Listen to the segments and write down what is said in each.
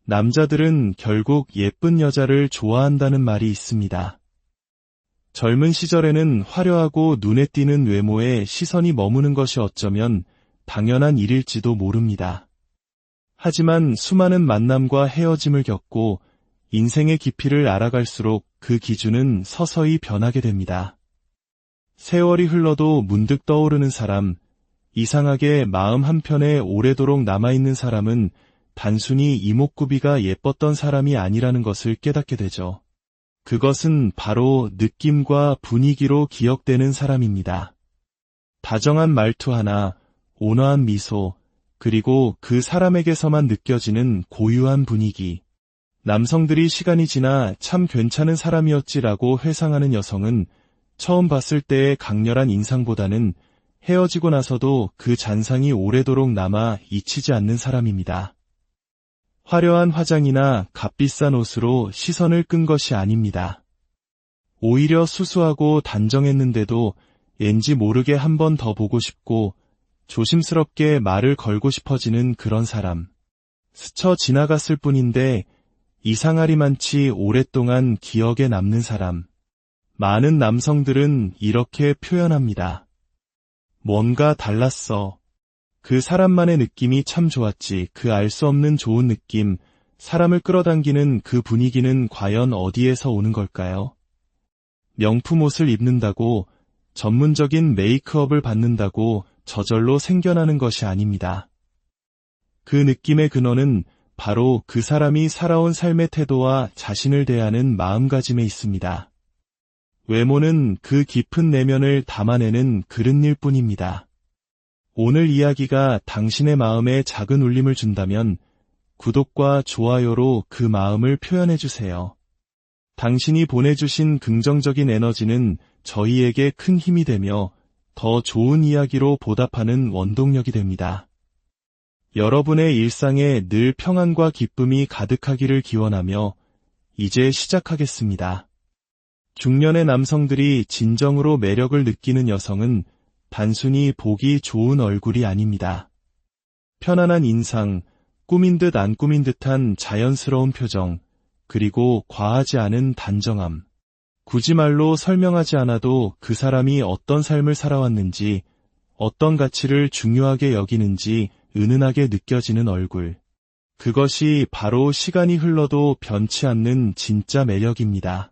남자들은 결국 예쁜 여자를 좋아한다는 말이 있습니다. 젊은 시절에는 화려하고 눈에 띄는 외모에 시선이 머무는 것이 어쩌면 당연한 일일지도 모릅니다. 하지만 수많은 만남과 헤어짐을 겪고 인생의 깊이를 알아갈수록 그 기준은 서서히 변하게 됩니다. 세월이 흘러도 문득 떠오르는 사람, 이상하게 마음 한편에 오래도록 남아있는 사람은 단순히 이목구비가 예뻤던 사람이 아니라는 것을 깨닫게 되죠. 그것은 바로 느낌과 분위기로 기억되는 사람입니다. 다정한 말투 하나, 온화한 미소, 그리고 그 사람에게서만 느껴지는 고유한 분위기. 남성들이 시간이 지나 참 괜찮은 사람이었지라고 회상하는 여성은 처음 봤을 때의 강렬한 인상보다는 헤어지고 나서도 그 잔상이 오래도록 남아 잊히지 않는 사람입니다. 화려한 화장이나 값비싼 옷으로 시선을 끈 것이 아닙니다. 오히려 수수하고 단정했는데도 왠지 모르게 한 번 더 보고 싶고 조심스럽게 말을 걸고 싶어지는 그런 사람. 스쳐 지나갔을 뿐인데 이상하리만치 오랫동안 기억에 남는 사람. 많은 남성들은 이렇게 표현합니다. 뭔가 달랐어. 그 사람만의 느낌이 참 좋았지. 그 알 수 없는 좋은 느낌, 사람을 끌어당기는 그 분위기는 과연 어디에서 오는 걸까요? 명품 옷을 입는다고, 전문적인 메이크업을 받는다고 저절로 생겨나는 것이 아닙니다. 그 느낌의 근원은 바로 그 사람이 살아온 삶의 태도와 자신을 대하는 마음가짐에 있습니다. 외모는 그 깊은 내면을 담아내는 그릇일 뿐입니다. 오늘 이야기가 당신의 마음에 작은 울림을 준다면 구독과 좋아요로 그 마음을 표현해주세요. 당신이 보내주신 긍정적인 에너지는 저희에게 큰 힘이 되며 더 좋은 이야기로 보답하는 원동력이 됩니다. 여러분의 일상에 늘 평안과 기쁨이 가득하기를 기원하며 이제 시작하겠습니다. 중년의 남성들이 진정으로 매력을 느끼는 여성은 단순히 보기 좋은 얼굴이 아닙니다. 편안한 인상, 꾸민 듯 안 꾸민 듯한 자연스러운 표정, 그리고 과하지 않은 단정함. 굳이 말로 설명하지 않아도 그 사람이 어떤 삶을 살아왔는지, 어떤 가치를 중요하게 여기는지 은은하게 느껴지는 얼굴. 그것이 바로 시간이 흘러도 변치 않는 진짜 매력입니다.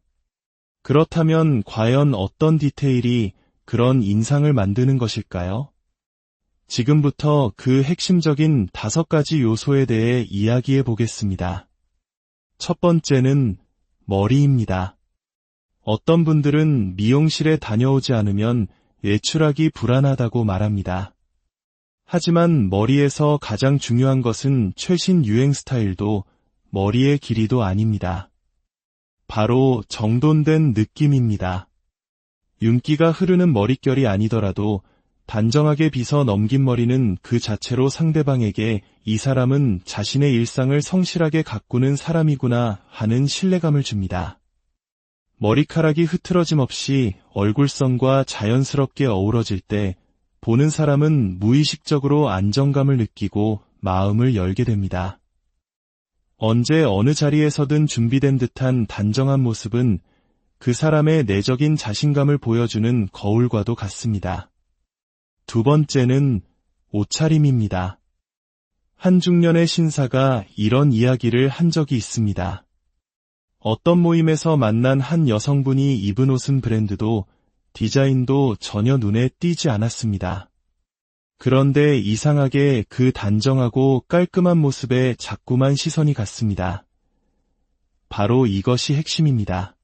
그렇다면 과연 어떤 디테일이 그런 인상을 만드는 것일까요? 지금부터 그 핵심적인 5가지 요소에 대해 이야기해 보겠습니다. 첫 번째는 머리입니다. 어떤 분들은 미용실에 다녀오지 않으면 외출하기 불안하다고 말합니다. 하지만 머리에서 가장 중요한 것은 최신 유행 스타일도 머리의 길이도 아닙니다. 바로 정돈된 느낌입니다. 윤기가 흐르는 머릿결이 아니더라도 단정하게 빗어 넘긴 머리는 그 자체로 상대방에게 이 사람은 자신의 일상을 성실하게 가꾸는 사람이구나 하는 신뢰감을 줍니다. 머리카락이 흐트러짐 없이 얼굴선과 자연스럽게 어우러질 때 보는 사람은 무의식적으로 안정감을 느끼고 마음을 열게 됩니다. 언제 어느 자리에서든 준비된 듯한 단정한 모습은 그 사람의 내적인 자신감을 보여주는 거울과도 같습니다. 두 번째는 옷차림입니다. 한 중년의 신사가 이런 이야기를 한 적이 있습니다. 어떤 모임에서 만난 한 여성분이 입은 옷은 브랜드도 디자인도 전혀 눈에 띄지 않았습니다. 그런데 이상하게 그 단정하고 깔끔한 모습에 자꾸만 시선이 갔습니다. 바로 이것이 핵심입니다.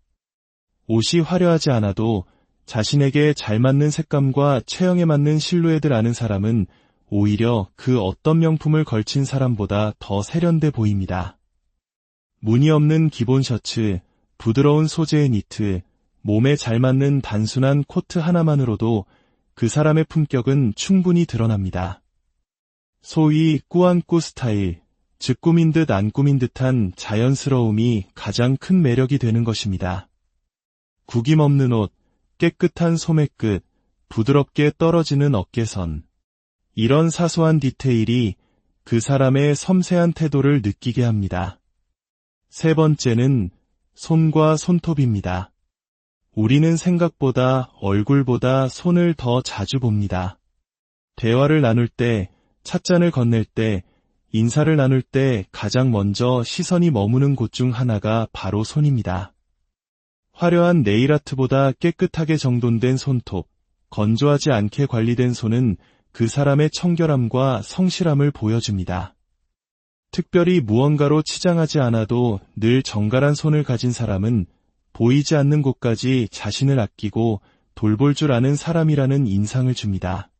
옷이 화려하지 않아도 자신에게 잘 맞는 색감과 체형에 맞는 실루엣을 아는 사람은 오히려 그 어떤 명품을 걸친 사람보다 더 세련돼 보입니다. 무늬 없는 기본 셔츠, 부드러운 소재의 니트, 몸에 잘 맞는 단순한 코트 하나만으로도 그 사람의 품격은 충분히 드러납니다. 소위 꾸안꾸 스타일, 즉 꾸민 듯 안 꾸민 듯한 자연스러움이 가장 큰 매력이 되는 것입니다. 구김 없는 옷, 깨끗한 소매끝, 부드럽게 떨어지는 어깨선. 이런 사소한 디테일이 그 사람의 섬세한 태도를 느끼게 합니다. 세 번째는 손과 손톱입니다. 우리는 생각보다 얼굴보다 손을 더 자주 봅니다. 대화를 나눌 때, 찻잔을 건넬 때, 인사를 나눌 때 가장 먼저 시선이 머무는 곳 중 하나가 바로 손입니다. 화려한 네일아트보다 깨끗하게 정돈된 손톱, 건조하지 않게 관리된 손은 그 사람의 청결함과 성실함을 보여줍니다. 특별히 무언가로 치장하지 않아도 늘 정갈한 손을 가진 사람은 보이지 않는 곳까지 자신을 아끼고 돌볼 줄 아는 사람이라는 인상을 줍니다.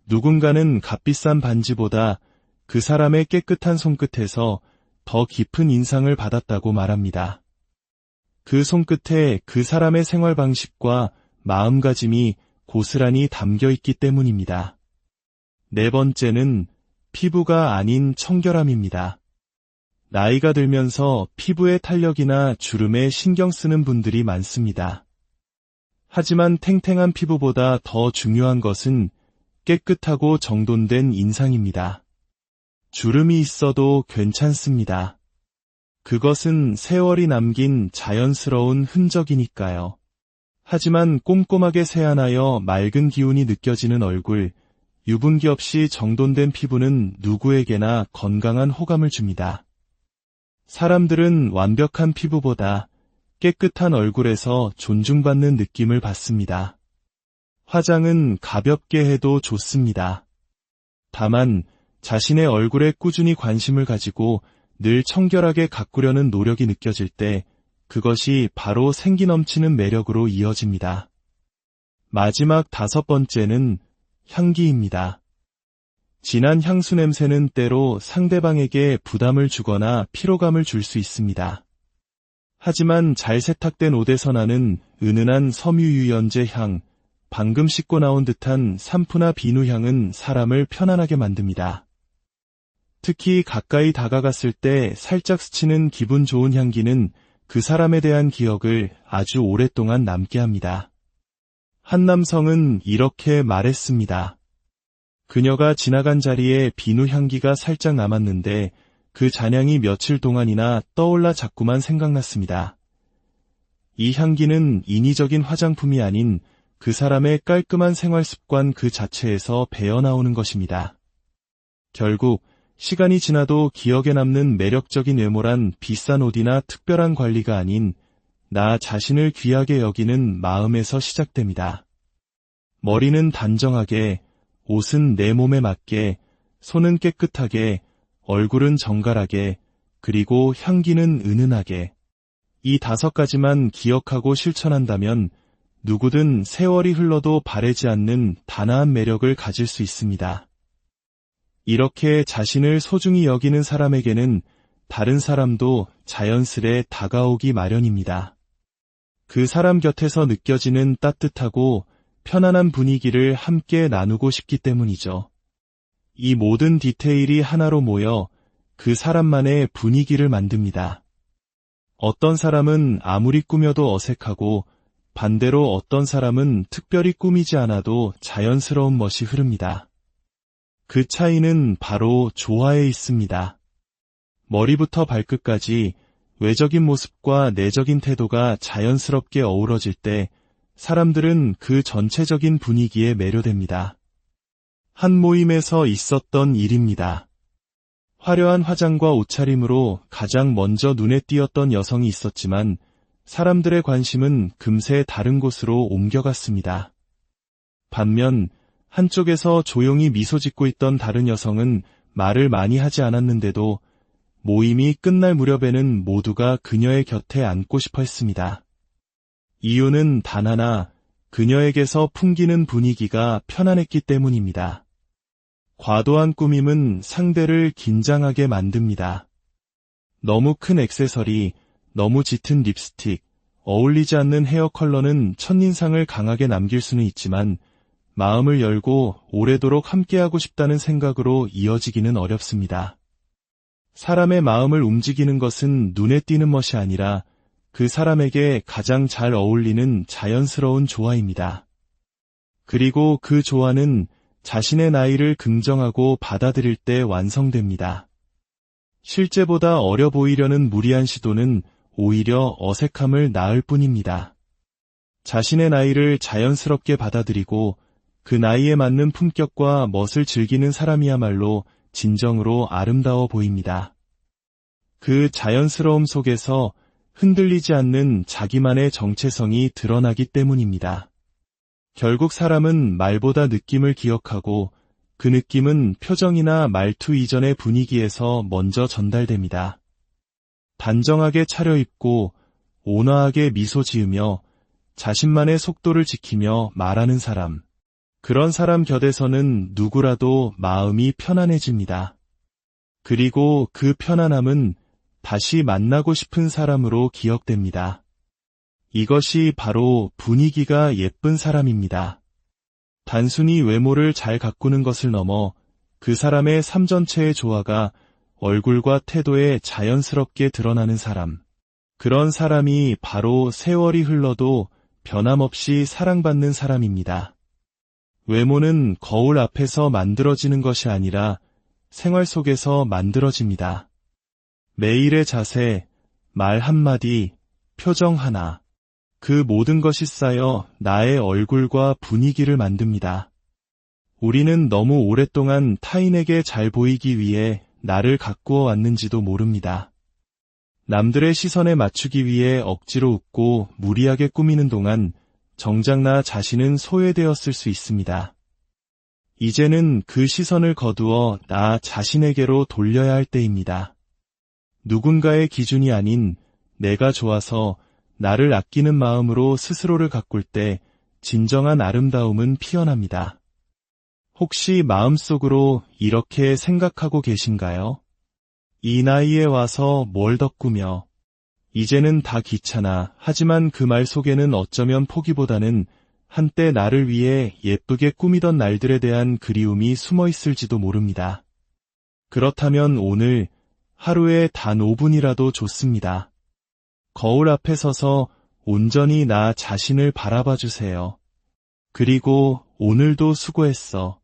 누군가는 값비싼 반지보다 그 사람의 깨끗한 손끝에서 더 깊은 인상을 받았다고 말합니다. 그 손끝에 그 사람의 생활 방식과 마음가짐이 고스란히 담겨 있기 때문입니다. 네 번째는 피부가 아닌 청결함입니다. 나이가 들면서 피부의 탄력이나 주름에 신경 쓰는 분들이 많습니다. 하지만 탱탱한 피부보다 더 중요한 것은 깨끗하고 정돈된 인상입니다. 주름이 있어도 괜찮습니다. 그것은 세월이 남긴 자연스러운 흔적이니까요. 하지만 꼼꼼하게 세안하여 맑은 기운이 느껴지는 얼굴, 유분기 없이 정돈된 피부는 누구에게나 건강한 호감을 줍니다. 사람들은 완벽한 피부보다 깨끗한 얼굴에서 존중받는 느낌을 받습니다. 화장은 가볍게 해도 좋습니다. 다만 자신의 얼굴에 꾸준히 관심을 가지고 늘 청결하게 가꾸려는 노력이 느껴질 때 그것이 바로 생기 넘치는 매력으로 이어집니다. 마지막 다섯 번째는 향기입니다. 진한 향수 냄새는 때로 상대방에게 부담을 주거나 피로감을 줄 수 있습니다. 하지만 잘 세탁된 옷에서 나는 은은한 섬유유연제 향, 방금 씻고 나온 듯한 산푸나 비누 향은 사람을 편안하게 만듭니다. 특히 가까이 다가갔을 때 살짝 스치는 기분 좋은 향기는 그 사람에 대한 기억을 아주 오랫동안 남게 합니다. 한 남성은 이렇게 말했습니다. 그녀가 지나간 자리에 비누 향기가 살짝 남았는데 그 잔향이 며칠 동안이나 떠올라 자꾸만 생각났습니다. 이 향기는 인위적인 화장품이 아닌 그 사람의 깔끔한 생활 습관 그 자체에서 배어나오는 것입니다. 결국 시간이 지나도 기억에 남는 매력적인 외모란 비싼 옷이나 특별한 관리가 아닌 나 자신을 귀하게 여기는 마음에서 시작됩니다. 머리는 단정하게, 옷은 내 몸에 맞게, 손은 깨끗하게, 얼굴은 정갈하게, 그리고 향기는 은은하게. 이 5가지만 기억하고 실천한다면 누구든 세월이 흘러도 바래지 않는 단아한 매력을 가질 수 있습니다. 이렇게 자신을 소중히 여기는 사람에게는 다른 사람도 자연스레 다가오기 마련입니다. 그 사람 곁에서 느껴지는 따뜻하고 편안한 분위기를 함께 나누고 싶기 때문이죠. 이 모든 디테일이 하나로 모여 그 사람만의 분위기를 만듭니다. 어떤 사람은 아무리 꾸며도 어색하고 반대로 어떤 사람은 특별히 꾸미지 않아도 자연스러운 멋이 흐릅니다. 그 차이는 바로 조화에 있습니다. 머리부터 발끝까지 외적인 모습과 내적인 태도가 자연스럽게 어우러질 때 사람들은 그 전체적인 분위기에 매료됩니다. 한 모임에서 있었던 일입니다. 화려한 화장과 옷차림으로 가장 먼저 눈에 띄었던 여성이 있었지만 사람들의 관심은 금세 다른 곳으로 옮겨갔습니다. 반면 한쪽에서 조용히 미소 짓고 있던 다른 여성은 말을 많이 하지 않았는데도 모임이 끝날 무렵에는 모두가 그녀의 곁에 앉고 싶어 했습니다. 이유는 단 하나, 그녀에게서 풍기는 분위기가 편안했기 때문입니다. 과도한 꾸밈은 상대를 긴장하게 만듭니다. 너무 큰 액세서리, 너무 짙은 립스틱, 어울리지 않는 헤어 컬러는 첫인상을 강하게 남길 수는 있지만 마음을 열고 오래도록 함께하고 싶다는 생각으로 이어지기는 어렵습니다. 사람의 마음을 움직이는 것은 눈에 띄는 멋이 아니라 그 사람에게 가장 잘 어울리는 자연스러운 조화입니다. 그리고 그 조화는 자신의 나이를 긍정하고 받아들일 때 완성됩니다. 실제보다 어려 보이려는 무리한 시도는 오히려 어색함을 낳을 뿐입니다. 자신의 나이를 자연스럽게 받아들이고 그 나이에 맞는 품격과 멋을 즐기는 사람이야말로 진정으로 아름다워 보입니다. 그 자연스러움 속에서 흔들리지 않는 자기만의 정체성이 드러나기 때문입니다. 결국 사람은 말보다 느낌을 기억하고 그 느낌은 표정이나 말투 이전의 분위기에서 먼저 전달됩니다. 단정하게 차려입고 온화하게 미소 지으며 자신만의 속도를 지키며 말하는 사람. 그런 사람 곁에서는 누구라도 마음이 편안해집니다. 그리고 그 편안함은 다시 만나고 싶은 사람으로 기억됩니다. 이것이 바로 분위기가 예쁜 사람입니다. 단순히 외모를 잘 가꾸는 것을 넘어 그 사람의 삶 전체의 조화가 얼굴과 태도에 자연스럽게 드러나는 사람. 그런 사람이 바로 세월이 흘러도 변함없이 사랑받는 사람입니다. 외모는 거울 앞에서 만들어지는 것이 아니라 생활 속에서 만들어집니다. 매일의 자세, 말 한마디, 표정 하나. 그 모든 것이 쌓여 나의 얼굴과 분위기를 만듭니다. 우리는 너무 오랫동안 타인에게 잘 보이기 위해 나를 가꾸어 왔는지도 모릅니다. 남들의 시선에 맞추기 위해 억지로 웃고 무리하게 꾸미는 동안 정작 나 자신은 소외되었을 수 있습니다. 이제는 그 시선을 거두어 나 자신에게로 돌려야 할 때입니다. 누군가의 기준이 아닌 내가 좋아서 나를 아끼는 마음으로 스스로를 가꿀 때 진정한 아름다움은 피어납니다. 혹시 마음속으로 이렇게 생각하고 계신가요? 이 나이에 와서 뭘 더 꾸며. 이제는 다 귀찮아. 하지만 그 말 속에는 어쩌면 포기보다는 한때 나를 위해 예쁘게 꾸미던 날들에 대한 그리움이 숨어 있을지도 모릅니다. 그렇다면 오늘 하루에 단 5분이라도 좋습니다. 거울 앞에 서서 온전히 나 자신을 바라봐 주세요. 그리고 오늘도 수고했어.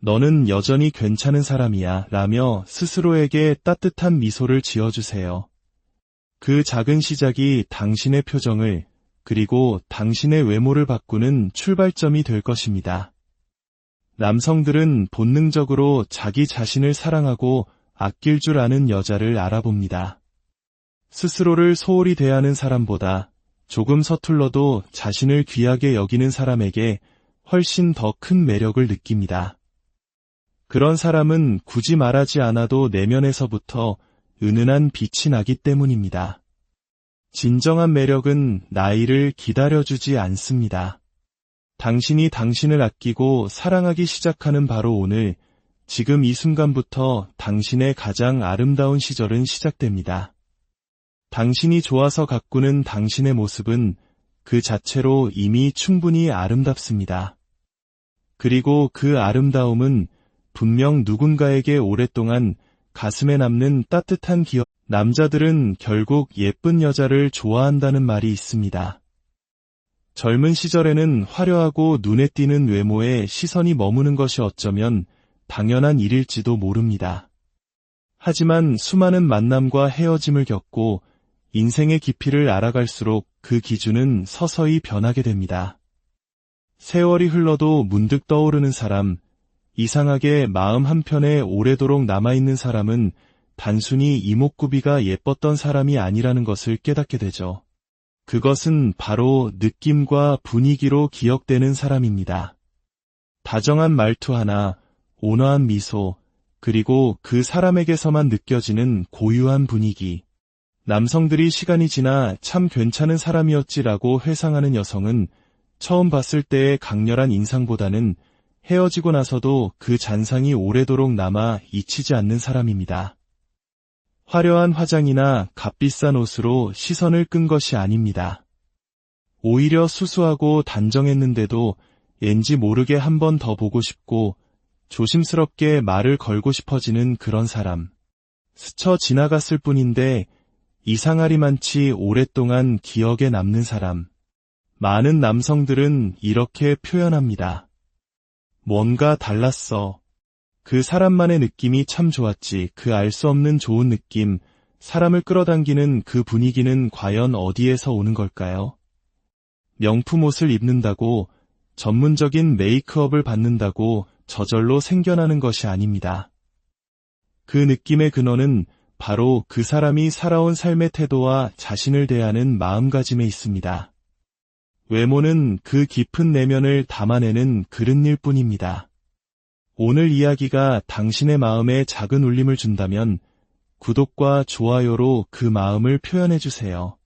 너는 여전히 괜찮은 사람이야 라며 스스로에게 따뜻한 미소를 지어주세요. 그 작은 시작이 당신의 표정을 그리고 당신의 외모를 바꾸는 출발점이 될 것입니다. 남성들은 본능적으로 자기 자신을 사랑하고 아낄 줄 아는 여자를 알아봅니다. 스스로를 소홀히 대하는 사람보다 조금 서툴러도 자신을 귀하게 여기는 사람에게 훨씬 더 큰 매력을 느낍니다. 그런 사람은 굳이 말하지 않아도 내면에서부터 은은한 빛이 나기 때문입니다. 진정한 매력은 나이를 기다려주지 않습니다. 당신이 당신을 아끼고 사랑하기 시작하는 바로 오늘, 지금 이 순간부터 당신의 가장 아름다운 시절은 시작됩니다. 당신이 좋아서 가꾸는 당신의 모습은 그 자체로 이미 충분히 아름답습니다. 그리고 그 아름다움은 분명 누군가에게 오랫동안 가슴에 남는 따뜻한 기억. 남자들은 결국 예쁜 여자를 좋아한다는 말이 있습니다. 젊은 시절에는 화려하고 눈에 띄는 외모에 시선이 머무는 것이 어쩌면 당연한 일일지도 모릅니다. 하지만 수많은 만남과 헤어짐을 겪고 인생의 깊이를 알아갈수록 그 기준은 서서히 변하게 됩니다. 세월이 흘러도 문득 떠오르는 사람, 이상하게 마음 한편에 오래도록 남아있는 사람은 단순히 이목구비가 예뻤던 사람이 아니라는 것을 깨닫게 되죠. 그것은 바로 느낌과 분위기로 기억되는 사람입니다. 다정한 말투 하나, 온화한 미소, 그리고 그 사람에게서만 느껴지는 고유한 분위기. 남성들이 시간이 지나 참 괜찮은 사람이었지라고 회상하는 여성은 처음 봤을 때의 강렬한 인상보다는 헤어지고 나서도 그 잔상이 오래도록 남아 잊히지 않는 사람입니다. 화려한 화장이나 값비싼 옷으로 시선을 끈 것이 아닙니다. 오히려 수수하고 단정했는데도 왠지 모르게 한 번 더 보고 싶고 조심스럽게 말을 걸고 싶어지는 그런 사람. 스쳐 지나갔을 뿐인데 이상하리만치 오랫동안 기억에 남는 사람. 많은 남성들은 이렇게 표현합니다. 뭔가 달랐어. 그 사람만의 느낌이 참 좋았지. 그 알 수 없는 좋은 느낌, 사람을 끌어당기는 그 분위기는 과연 어디에서 오는 걸까요? 명품 옷을 입는다고, 전문적인 메이크업을 받는다고 저절로 생겨나는 것이 아닙니다. 그 느낌의 근원은 바로 그 사람이 살아온 삶의 태도와 자신을 대하는 마음가짐에 있습니다. 외모는 그 깊은 내면을 담아내는 그릇일 뿐입니다. 오늘 이야기가 당신의 마음에 작은 울림을 준다면 구독과 좋아요로 그 마음을 표현해주세요.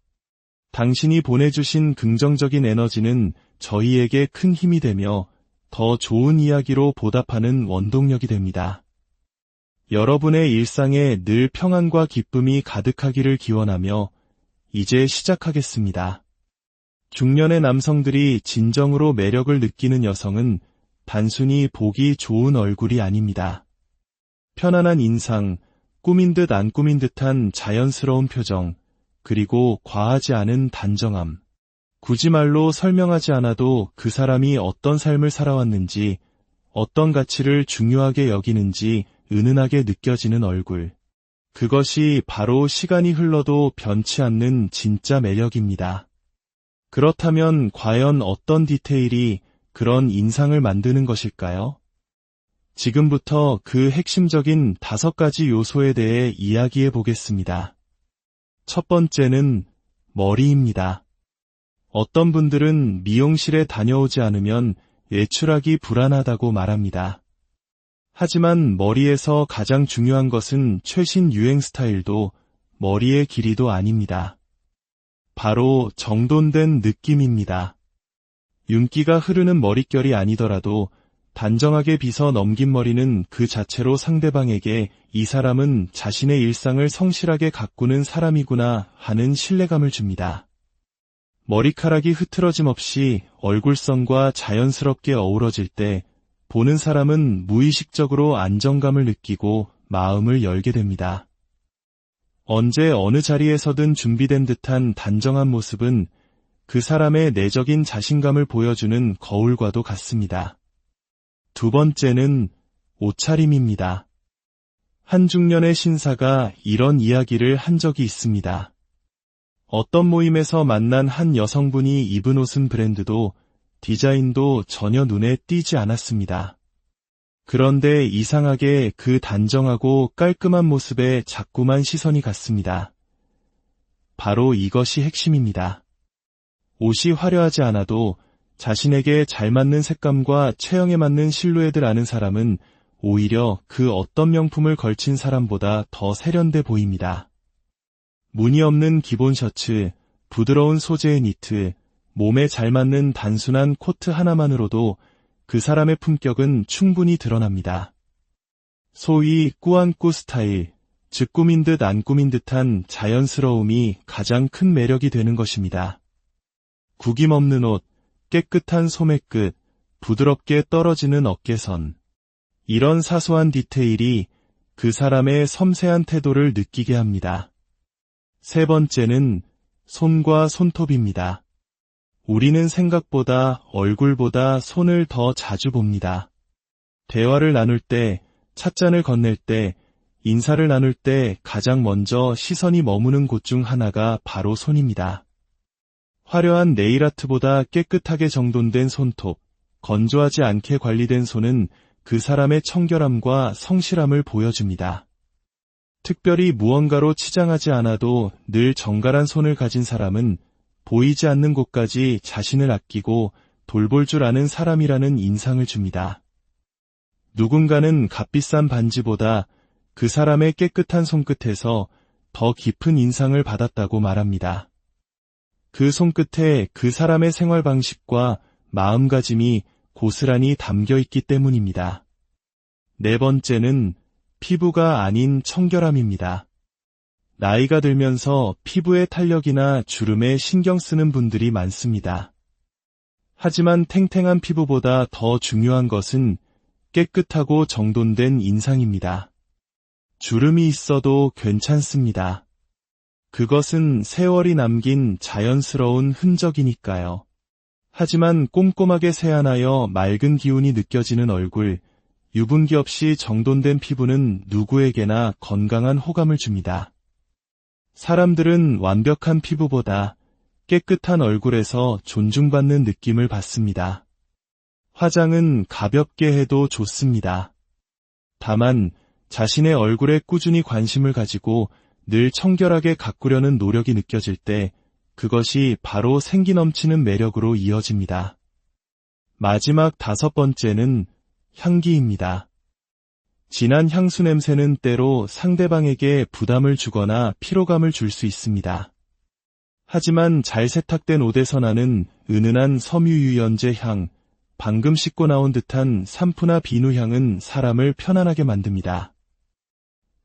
당신이 보내주신 긍정적인 에너지는 저희에게 큰 힘이 되며 더 좋은 이야기로 보답하는 원동력이 됩니다. 여러분의 일상에 늘 평안과 기쁨이 가득하기를 기원하며 이제 시작하겠습니다. 중년의 남성들이 진정으로 매력을 느끼는 여성은 단순히 보기 좋은 얼굴이 아닙니다. 편안한 인상, 꾸민 듯 안 꾸민 듯한 자연스러운 표정, 그리고 과하지 않은 단정함. 굳이 말로 설명하지 않아도 그 사람이 어떤 삶을 살아왔는지, 어떤 가치를 중요하게 여기는지 은은하게 느껴지는 얼굴. 그것이 바로 시간이 흘러도 변치 않는 진짜 매력입니다. 그렇다면 과연 어떤 디테일이 그런 인상을 만드는 것일까요? 지금부터 그 핵심적인 5가지 요소에 대해 이야기해 보겠습니다. 첫 번째는 머리입니다. 어떤 분들은 미용실에 다녀오지 않으면 외출하기 불안하다고 말합니다. 하지만 머리에서 가장 중요한 것은 최신 유행 스타일도 머리의 길이도 아닙니다. 바로 정돈된 느낌입니다. 윤기가 흐르는 머릿결이 아니더라도 단정하게 빗어 넘긴 머리는 그 자체로 상대방에게 이 사람은 자신의 일상을 성실하게 가꾸는 사람이구나 하는 신뢰감을 줍니다. 머리카락이 흐트러짐 없이 얼굴선과 자연스럽게 어우러질 때 보는 사람은 무의식적으로 안정감을 느끼고 마음을 열게 됩니다. 언제 어느 자리에서든 준비된 듯한 단정한 모습은 그 사람의 내적인 자신감을 보여주는 거울과도 같습니다. 두 번째는 옷차림입니다. 한 중년의 신사가 이런 이야기를 한 적이 있습니다. 어떤 모임에서 만난 한 여성분이 입은 옷은 브랜드도 디자인도 전혀 눈에 띄지 않았습니다. 그런데 이상하게 그 단정하고 깔끔한 모습에 자꾸만 시선이 갔습니다. 바로 이것이 핵심입니다. 옷이 화려하지 않아도 자신에게 잘 맞는 색감과 체형에 맞는 실루엣을 아는 사람은 오히려 그 어떤 명품을 걸친 사람보다 더 세련돼 보입니다. 무늬 없는 기본 셔츠, 부드러운 소재의 니트, 몸에 잘 맞는 단순한 코트 하나만으로도 그 사람의 품격은 충분히 드러납니다. 소위 꾸안꾸 스타일, 즉 꾸민 듯 안 꾸민 듯한 자연스러움이 가장 큰 매력이 되는 것입니다. 구김 없는 옷, 깨끗한 소매끝, 부드럽게 떨어지는 어깨선. 이런 사소한 디테일이 그 사람의 섬세한 태도를 느끼게 합니다. 세 번째는 손과 손톱입니다. 우리는 생각보다 얼굴보다 손을 더 자주 봅니다. 대화를 나눌 때, 찻잔을 건넬 때, 인사를 나눌 때 가장 먼저 시선이 머무는 곳 중 하나가 바로 손입니다. 화려한 네일아트보다 깨끗하게 정돈된 손톱, 건조하지 않게 관리된 손은 그 사람의 청결함과 성실함을 보여줍니다. 특별히 무언가로 치장하지 않아도 늘 정갈한 손을 가진 사람은 보이지 않는 곳까지 자신을 아끼고 돌볼 줄 아는 사람이라는 인상을 줍니다. 누군가는 값비싼 반지보다 그 사람의 깨끗한 손끝에서 더 깊은 인상을 받았다고 말합니다. 그 손끝에 그 사람의 생활 방식과 마음가짐이 고스란히 담겨 있기 때문입니다. 네 번째는 피부가 아닌 청결함입니다. 나이가 들면서 피부의 탄력이나 주름에 신경 쓰는 분들이 많습니다. 하지만 탱탱한 피부보다 더 중요한 것은 깨끗하고 정돈된 인상입니다. 주름이 있어도 괜찮습니다. 그것은 세월이 남긴 자연스러운 흔적이니까요. 하지만 꼼꼼하게 세안하여 맑은 기운이 느껴지는 얼굴, 유분기 없이 정돈된 피부는 누구에게나 건강한 호감을 줍니다. 사람들은 완벽한 피부보다 깨끗한 얼굴에서 존중받는 느낌을 받습니다. 화장은 가볍게 해도 좋습니다. 다만 자신의 얼굴에 꾸준히 관심을 가지고 늘 청결하게 가꾸려는 노력이 느껴질 때 그것이 바로 생기 넘치는 매력으로 이어집니다. 마지막 5번째는 향기입니다. 진한 향수 냄새는 때로 상대방에게 부담을 주거나 피로감을 줄 수 있습니다. 하지만 잘 세탁된 옷에서 나는 은은한 섬유유연제 향, 방금 씻고 나온 듯한 산푸나 비누 향은 사람을 편안하게 만듭니다.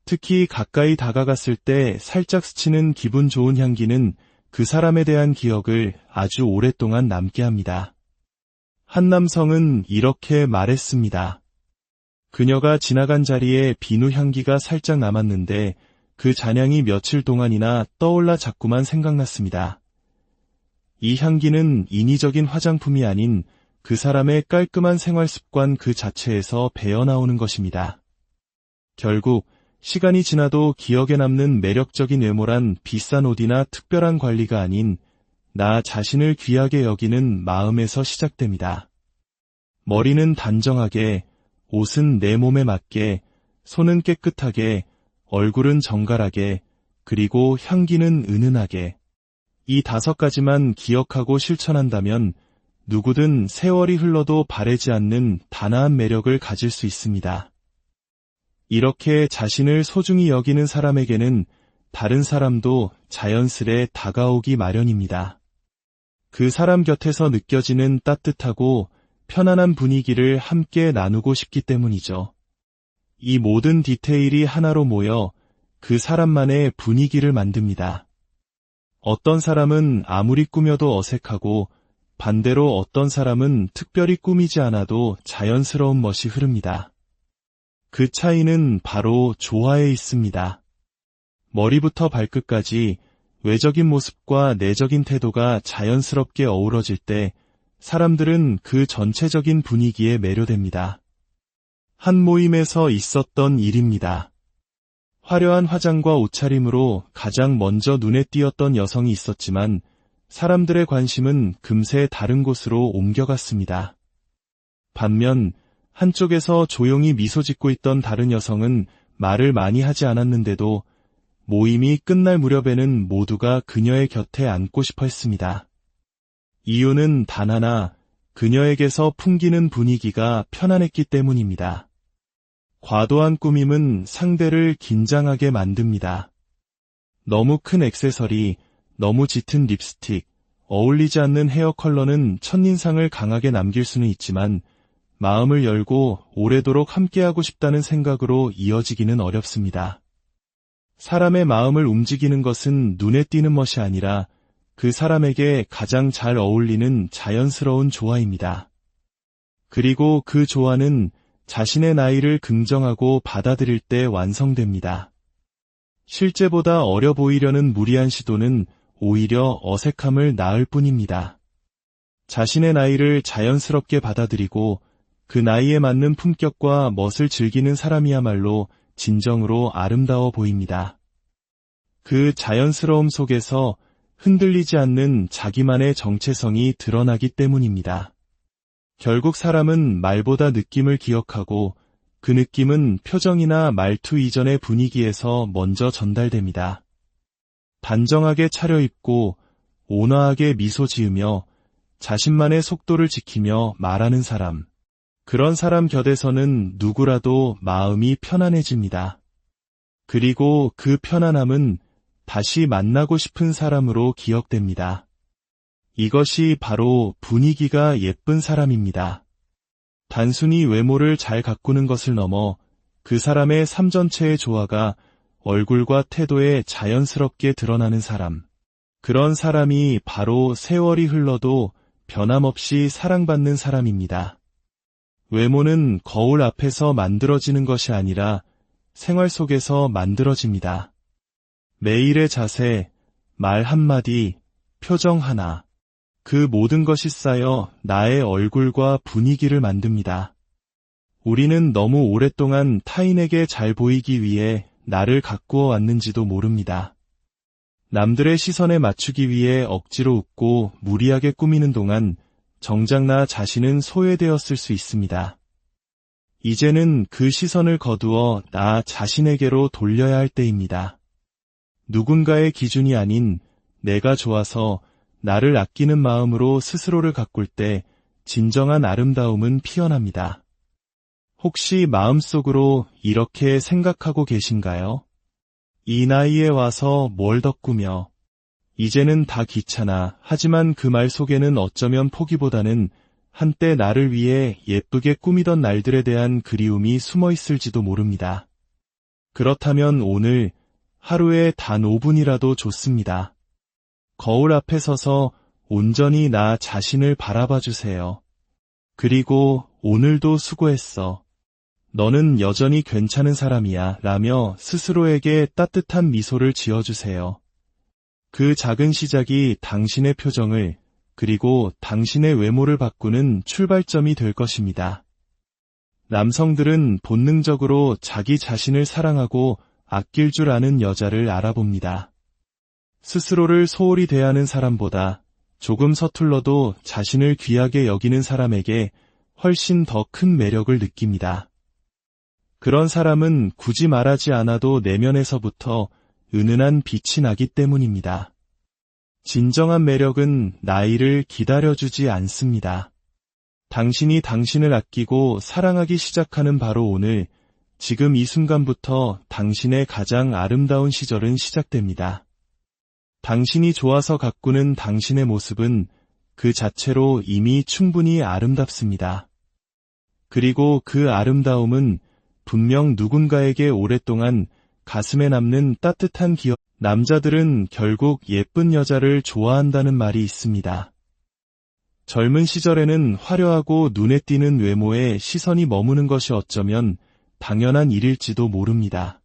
특히 가까이 다가갔을 때 살짝 스치는 기분 좋은 향기는 그 사람에 대한 기억을 아주 오랫동안 남게 합니다. 한 남성은 이렇게 말했습니다. 그녀가 지나간 자리에 비누 향기가 살짝 남았는데 그 잔향이 며칠 동안이나 떠올라 자꾸만 생각났습니다. 이 향기는 인위적인 화장품이 아닌 그 사람의 깔끔한 생활 습관 그 자체에서 배어나오는 것입니다. 결국 시간이 지나도 기억에 남는 매력적인 외모란 비싼 옷이나 특별한 관리가 아닌 나 자신을 귀하게 여기는 마음에서 시작됩니다. 머리는 단정하게, 옷은 내 몸에 맞게, 손은 깨끗하게, 얼굴은 정갈하게, 그리고 향기는 은은하게. 이 5가지만 기억하고 실천한다면 누구든 세월이 흘러도 바래지 않는 단아한 매력을 가질 수 있습니다. 이렇게 자신을 소중히 여기는 사람에게는 다른 사람도 자연스레 다가오기 마련입니다. 그 사람 곁에서 느껴지는 따뜻하고 편안한 분위기를 함께 나누고 싶기 때문이죠. 이 모든 디테일이 하나로 모여 그 사람만의 분위기를 만듭니다. 어떤 사람은 아무리 꾸며도 어색하고 반대로 어떤 사람은 특별히 꾸미지 않아도 자연스러운 멋이 흐릅니다. 그 차이는 바로 조화에 있습니다. 머리부터 발끝까지 외적인 모습과 내적인 태도가 자연스럽게 어우러질 때 사람들은 그 전체적인 분위기에 매료됩니다. 한 모임에서 있었던 일입니다. 화려한 화장과 옷차림으로 가장 먼저 눈에 띄었던 여성이 있었지만 사람들의 관심은 금세 다른 곳으로 옮겨갔습니다. 반면 한쪽에서 조용히 미소 짓고 있던 다른 여성은 말을 많이 하지 않았는데도 모임이 끝날 무렵에는 모두가 그녀의 곁에 앉고 싶어 했습니다. 이유는 단 하나, 그녀에게서 풍기는 분위기가 편안했기 때문입니다. 과도한 꾸밈은 상대를 긴장하게 만듭니다. 너무 큰 액세서리, 너무 짙은 립스틱, 어울리지 않는 헤어 컬러는 첫인상을 강하게 남길 수는 있지만 마음을 열고 오래도록 함께하고 싶다는 생각으로 이어지기는 어렵습니다. 사람의 마음을 움직이는 것은 눈에 띄는 멋이 아니라 그 사람에게 가장 잘 어울리는 자연스러운 조화입니다. 그리고 그 조화는 자신의 나이를 긍정하고 받아들일 때 완성됩니다. 실제보다 어려 보이려는 무리한 시도는 오히려 어색함을 낳을 뿐입니다. 자신의 나이를 자연스럽게 받아들이고 그 나이에 맞는 품격과 멋을 즐기는 사람이야말로 진정으로 아름다워 보입니다. 그 자연스러움 속에서 흔들리지 않는 자기만의 정체성이 드러나기 때문입니다. 결국 사람은 말보다 느낌을 기억하고 그 느낌은 표정이나 말투 이전의 분위기에서 먼저 전달됩니다. 단정하게 차려입고 온화하게 미소 지으며 자신만의 속도를 지키며 말하는 사람. 그런 사람 곁에서는 누구라도 마음이 편안해집니다. 그리고 그 편안함은 다시 만나고 싶은 사람으로 기억됩니다. 이것이 바로 분위기가 예쁜 사람입니다. 단순히 외모를 잘 가꾸는 것을 넘어 그 사람의 삶 전체의 조화가 얼굴과 태도에 자연스럽게 드러나는 사람. 그런 사람이 바로 세월이 흘러도 변함없이 사랑받는 사람입니다. 외모는 거울 앞에서 만들어지는 것이 아니라 생활 속에서 만들어집니다. 매일의 자세, 말 한마디, 표정 하나, 그 모든 것이 쌓여 나의 얼굴과 분위기를 만듭니다. 우리는 너무 오랫동안 타인에게 잘 보이기 위해 나를 가꾸어 왔는지도 모릅니다. 남들의 시선에 맞추기 위해 억지로 웃고 무리하게 꾸미는 동안 정작 나 자신은 소외되었을 수 있습니다. 이제는 그 시선을 거두어 나 자신에게로 돌려야 할 때입니다. 누군가의 기준이 아닌 내가 좋아서 나를 아끼는 마음으로 스스로를 가꿀 때 진정한 아름다움은 피어납니다. 혹시 마음속으로 이렇게 생각하고 계신가요? 이 나이에 와서 뭘 더 꾸며. 이제는 다 귀찮아. 하지만 그 말 속에는 어쩌면 포기보다는 한때 나를 위해 예쁘게 꾸미던 날들에 대한 그리움이 숨어 있을지도 모릅니다. 그렇다면 오늘 하루에 단 5분이라도 좋습니다. 거울 앞에 서서 온전히 나 자신을 바라봐 주세요. 그리고 오늘도 수고했어. 너는 여전히 괜찮은 사람이야 라며 스스로에게 따뜻한 미소를 지어주세요. 그 작은 시작이 당신의 표정을 그리고 당신의 외모를 바꾸는 출발점이 될 것입니다. 남성들은 본능적으로 자기 자신을 사랑하고 아낄 줄 아는 여자를 알아봅니다. 스스로를 소홀히 대하는 사람보다 조금 서툴러도 자신을 귀하게 여기는 사람에게 훨씬 더 큰 매력을 느낍니다. 그런 사람은 굳이 말하지 않아도 내면에서부터 은은한 빛이 나기 때문입니다. 진정한 매력은 나이를 기다려주지 않습니다. 당신이 당신을 아끼고 사랑하기 시작하는 바로 오늘, 지금 이 순간부터 당신의 가장 아름다운 시절은 시작됩니다. 당신이 좋아서 가꾸는 당신의 모습은 그 자체로 이미 충분히 아름답습니다. 그리고 그 아름다움은 분명 누군가에게 오랫동안 가슴에 남는 따뜻한 기억. 남자들은 결국 예쁜 여자를 좋아한다는 말이 있습니다. 젊은 시절에는 화려하고 눈에 띄는 외모에 시선이 머무는 것이 어쩌면 당연한 일일지도 모릅니다.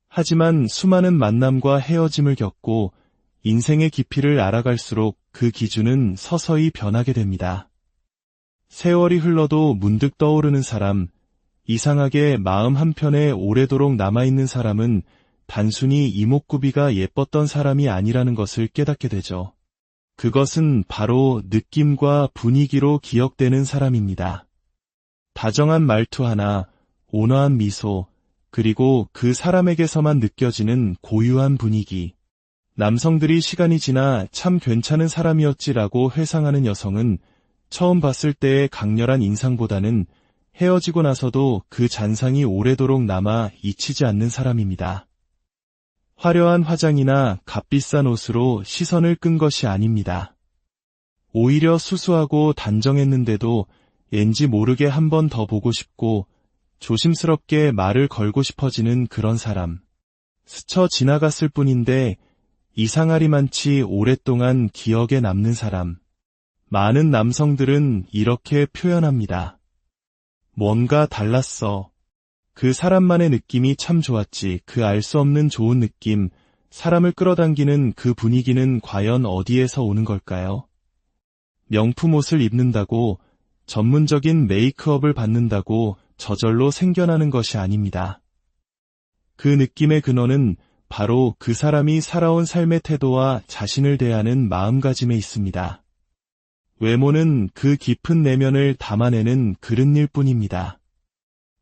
하지만 수많은 만남과 헤어짐을 겪고 인생의 깊이를 알아갈수록 그 기준은 서서히 변하게 됩니다. 세월이 흘러도 문득 떠오르는 사람, 이상하게 마음 한편에 오래도록 남아있는 사람은 단순히 이목구비가 예뻤던 사람이 아니라는 것을 깨닫게 되죠. 그것은 바로 느낌과 분위기로 기억되는 사람입니다. 다정한 말투 하나, 온화한 미소, 그리고 그 사람에게서만 느껴지는 고유한 분위기. 남성들이 시간이 지나 참 괜찮은 사람이었지라고 회상하는 여성은 처음 봤을 때의 강렬한 인상보다는 헤어지고 나서도 그 잔상이 오래도록 남아 잊히지 않는 사람입니다. 화려한 화장이나 값비싼 옷으로 시선을 끈 것이 아닙니다. 오히려 수수하고 단정했는데도 왠지 모르게 한 번 더 보고 싶고 조심스럽게 말을 걸고 싶어지는 그런 사람. 스쳐 지나갔을 뿐인데 이상하리만치 오랫동안 기억에 남는 사람. 많은 남성들은 이렇게 표현합니다. 뭔가 달랐어. 그 사람만의 느낌이 참 좋았지. 그 알 수 없는 좋은 느낌, 사람을 끌어당기는 그 분위기는 과연 어디에서 오는 걸까요? 명품 옷을 입는다고, 전문적인 메이크업을 받는다고 저절로 생겨나는 것이 아닙니다. 그 느낌의 근원은 바로 그 사람이 살아온 삶의 태도와 자신을 대하는 마음가짐에 있습니다. 외모는 그 깊은 내면을 담아내는 그릇일 뿐입니다.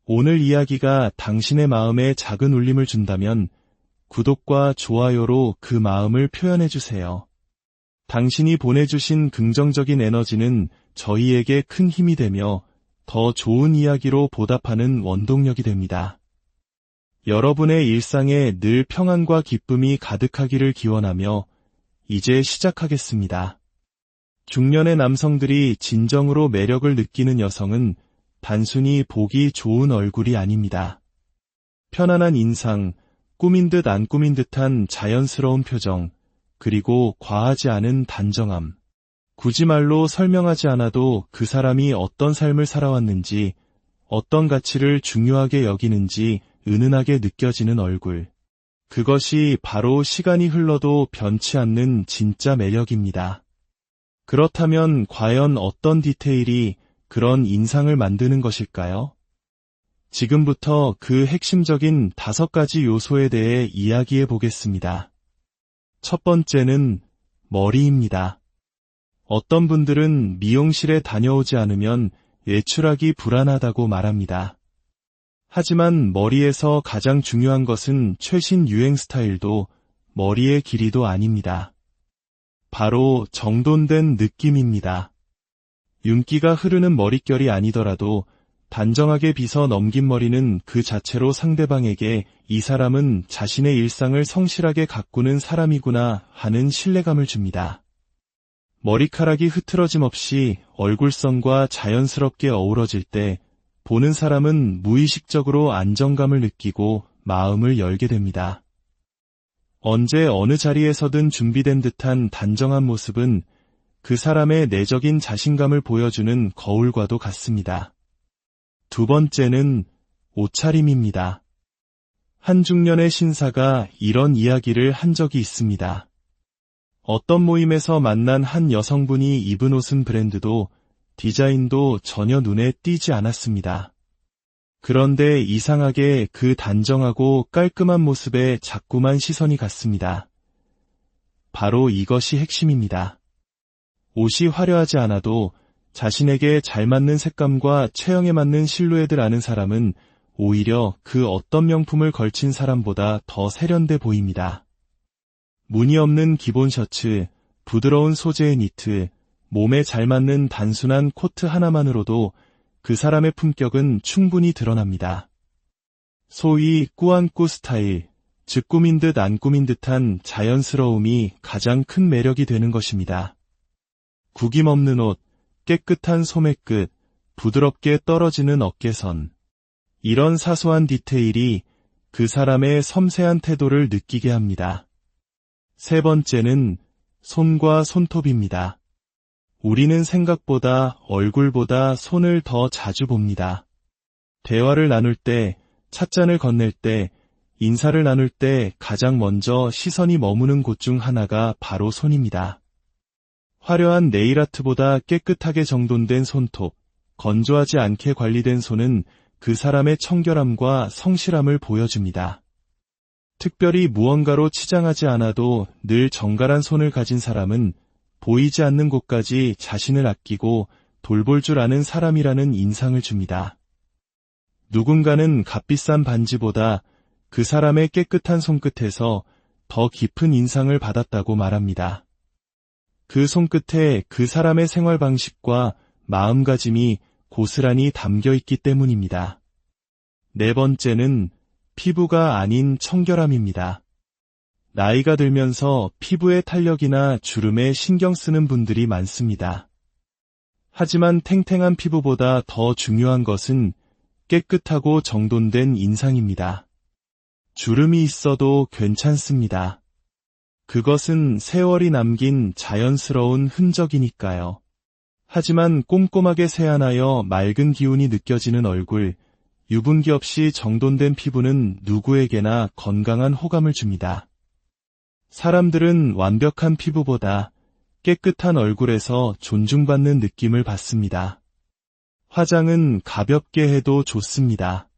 오늘 이야기가 당신의 마음에 작은 울림을 준다면 구독과 좋아요로 그 마음을 표현해주세요. 당신이 보내주신 긍정적인 에너지는 저희에게 큰 힘이 되며 더 좋은 이야기로 보답하는 원동력이 됩니다. 여러분의 일상에 늘 평안과 기쁨이 가득하기를 기원하며 이제 시작하겠습니다. 중년의 남성들이 진정으로 매력을 느끼는 여성은 단순히 보기 좋은 얼굴이 아닙니다. 편안한 인상, 꾸민 듯 안 꾸민 듯한 자연스러운 표정, 그리고 과하지 않은 단정함. 굳이 말로 설명하지 않아도 그 사람이 어떤 삶을 살아왔는지, 어떤 가치를 중요하게 여기는지 은은하게 느껴지는 얼굴. 그것이 바로 시간이 흘러도 변치 않는 진짜 매력입니다. 그렇다면 과연 어떤 디테일이 그런 인상을 만드는 것일까요? 지금부터 그 핵심적인 5가지 요소에 대해 이야기해 보겠습니다. 첫 번째는 머리입니다. 어떤 분들은 미용실에 다녀오지 않으면 외출하기 불안하다고 말합니다. 하지만 머리에서 가장 중요한 것은 최신 유행 스타일도 머리의 길이도 아닙니다. 바로 정돈된 느낌입니다. 윤기가 흐르는 머릿결이 아니더라도 단정하게 빗어 넘긴 머리는 그 자체로 상대방에게 이 사람은 자신의 일상을 성실하게 가꾸는 사람이구나 하는 신뢰감을 줍니다. 머리카락이 흐트러짐 없이 얼굴선과 자연스럽게 어우러질 때 보는 사람은 무의식적으로 안정감을 느끼고 마음을 열게 됩니다. 언제 어느 자리에서든 준비된 듯한 단정한 모습은 그 사람의 내적인 자신감을 보여주는 거울과도 같습니다. 두 번째는 옷차림입니다. 한 중년의 신사가 이런 이야기를 한 적이 있습니다. 어떤 모임에서 만난 한 여성분이 입은 옷은 브랜드도 디자인도 전혀 눈에 띄지 않았습니다. 그런데 이상하게 그 단정하고 깔끔한 모습에 자꾸만 시선이 갔습니다. 바로 이것이 핵심입니다. 옷이 화려하지 않아도 자신에게 잘 맞는 색감과 체형에 맞는 실루엣을 아는 사람은 오히려 그 어떤 명품을 걸친 사람보다 더 세련돼 보입니다. 무늬 없는 기본 셔츠, 부드러운 소재의 니트, 몸에 잘 맞는 단순한 코트 하나만으로도 그 사람의 품격은 충분히 드러납니다. 소위 꾸안꾸 스타일, 즉 꾸민 듯 안 꾸민 듯한 자연스러움이 가장 큰 매력이 되는 것입니다. 구김 없는 옷, 깨끗한 소매끝, 부드럽게 떨어지는 어깨선. 이런 사소한 디테일이 그 사람의 섬세한 태도를 느끼게 합니다. 세 번째는 손과 손톱입니다. 우리는 생각보다 얼굴보다 손을 더 자주 봅니다. 대화를 나눌 때, 찻잔을 건넬 때, 인사를 나눌 때 가장 먼저 시선이 머무는 곳 중 하나가 바로 손입니다. 화려한 네일아트보다 깨끗하게 정돈된 손톱, 건조하지 않게 관리된 손은 그 사람의 청결함과 성실함을 보여줍니다. 특별히 무언가로 치장하지 않아도 늘 정갈한 손을 가진 사람은 보이지 않는 곳까지 자신을 아끼고 돌볼 줄 아는 사람이라는 인상을 줍니다. 누군가는 값비싼 반지보다 그 사람의 깨끗한 손끝에서 더 깊은 인상을 받았다고 말합니다. 그 손끝에 그 사람의 생활 방식과 마음가짐이 고스란히 담겨 있기 때문입니다. 네 번째는 피부가 아닌 청결함입니다. 나이가 들면서 피부의 탄력이나 주름에 신경 쓰는 분들이 많습니다. 하지만 탱탱한 피부보다 더 중요한 것은 깨끗하고 정돈된 인상입니다. 주름이 있어도 괜찮습니다. 그것은 세월이 남긴 자연스러운 흔적이니까요. 하지만 꼼꼼하게 세안하여 맑은 기운이 느껴지는 얼굴, 유분기 없이 정돈된 피부는 누구에게나 건강한 호감을 줍니다. 사람들은 완벽한 피부보다 깨끗한 얼굴에서 존중받는 느낌을 받습니다. 화장은 가볍게 해도 좋습니다.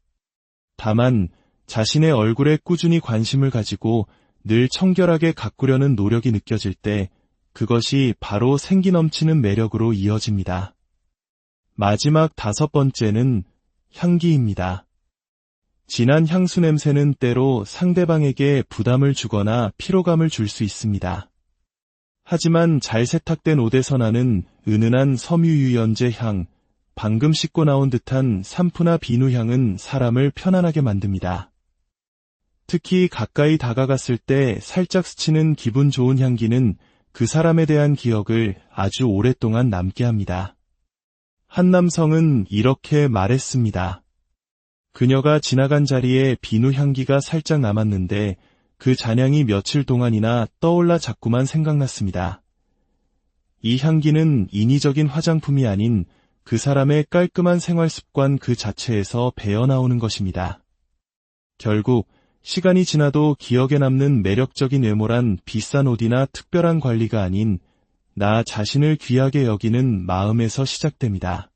다만 자신의 얼굴에 꾸준히 관심을 가지고 늘 청결하게 가꾸려는 노력이 느껴질 때 그것이 바로 생기 넘치는 매력으로 이어집니다. 마지막 5번째는 향기입니다. 진한 향수 냄새는 때로 상대방에게 부담을 주거나 피로감을 줄 수 있습니다. 하지만 잘 세탁된 옷에서 나는 은은한 섬유유연제 향, 방금 씻고 나온 듯한 산푸나 비누 향은 사람을 편안하게 만듭니다. 특히 가까이 다가갔을 때 살짝 스치는 기분 좋은 향기는 그 사람에 대한 기억을 아주 오랫동안 남게 합니다. 한 남성은 이렇게 말했습니다. 그녀가 지나간 자리에 비누 향기가 살짝 남았는데 그 잔향이 며칠 동안이나 떠올라 자꾸만 생각났습니다. 이 향기는 인위적인 화장품이 아닌 그 사람의 깔끔한 생활 습관 그 자체에서 배어나오는 것입니다. 결국 시간이 지나도 기억에 남는 매력적인 외모란 비싼 옷이나 특별한 관리가 아닌 나 자신을 귀하게 여기는 마음에서 시작됩니다.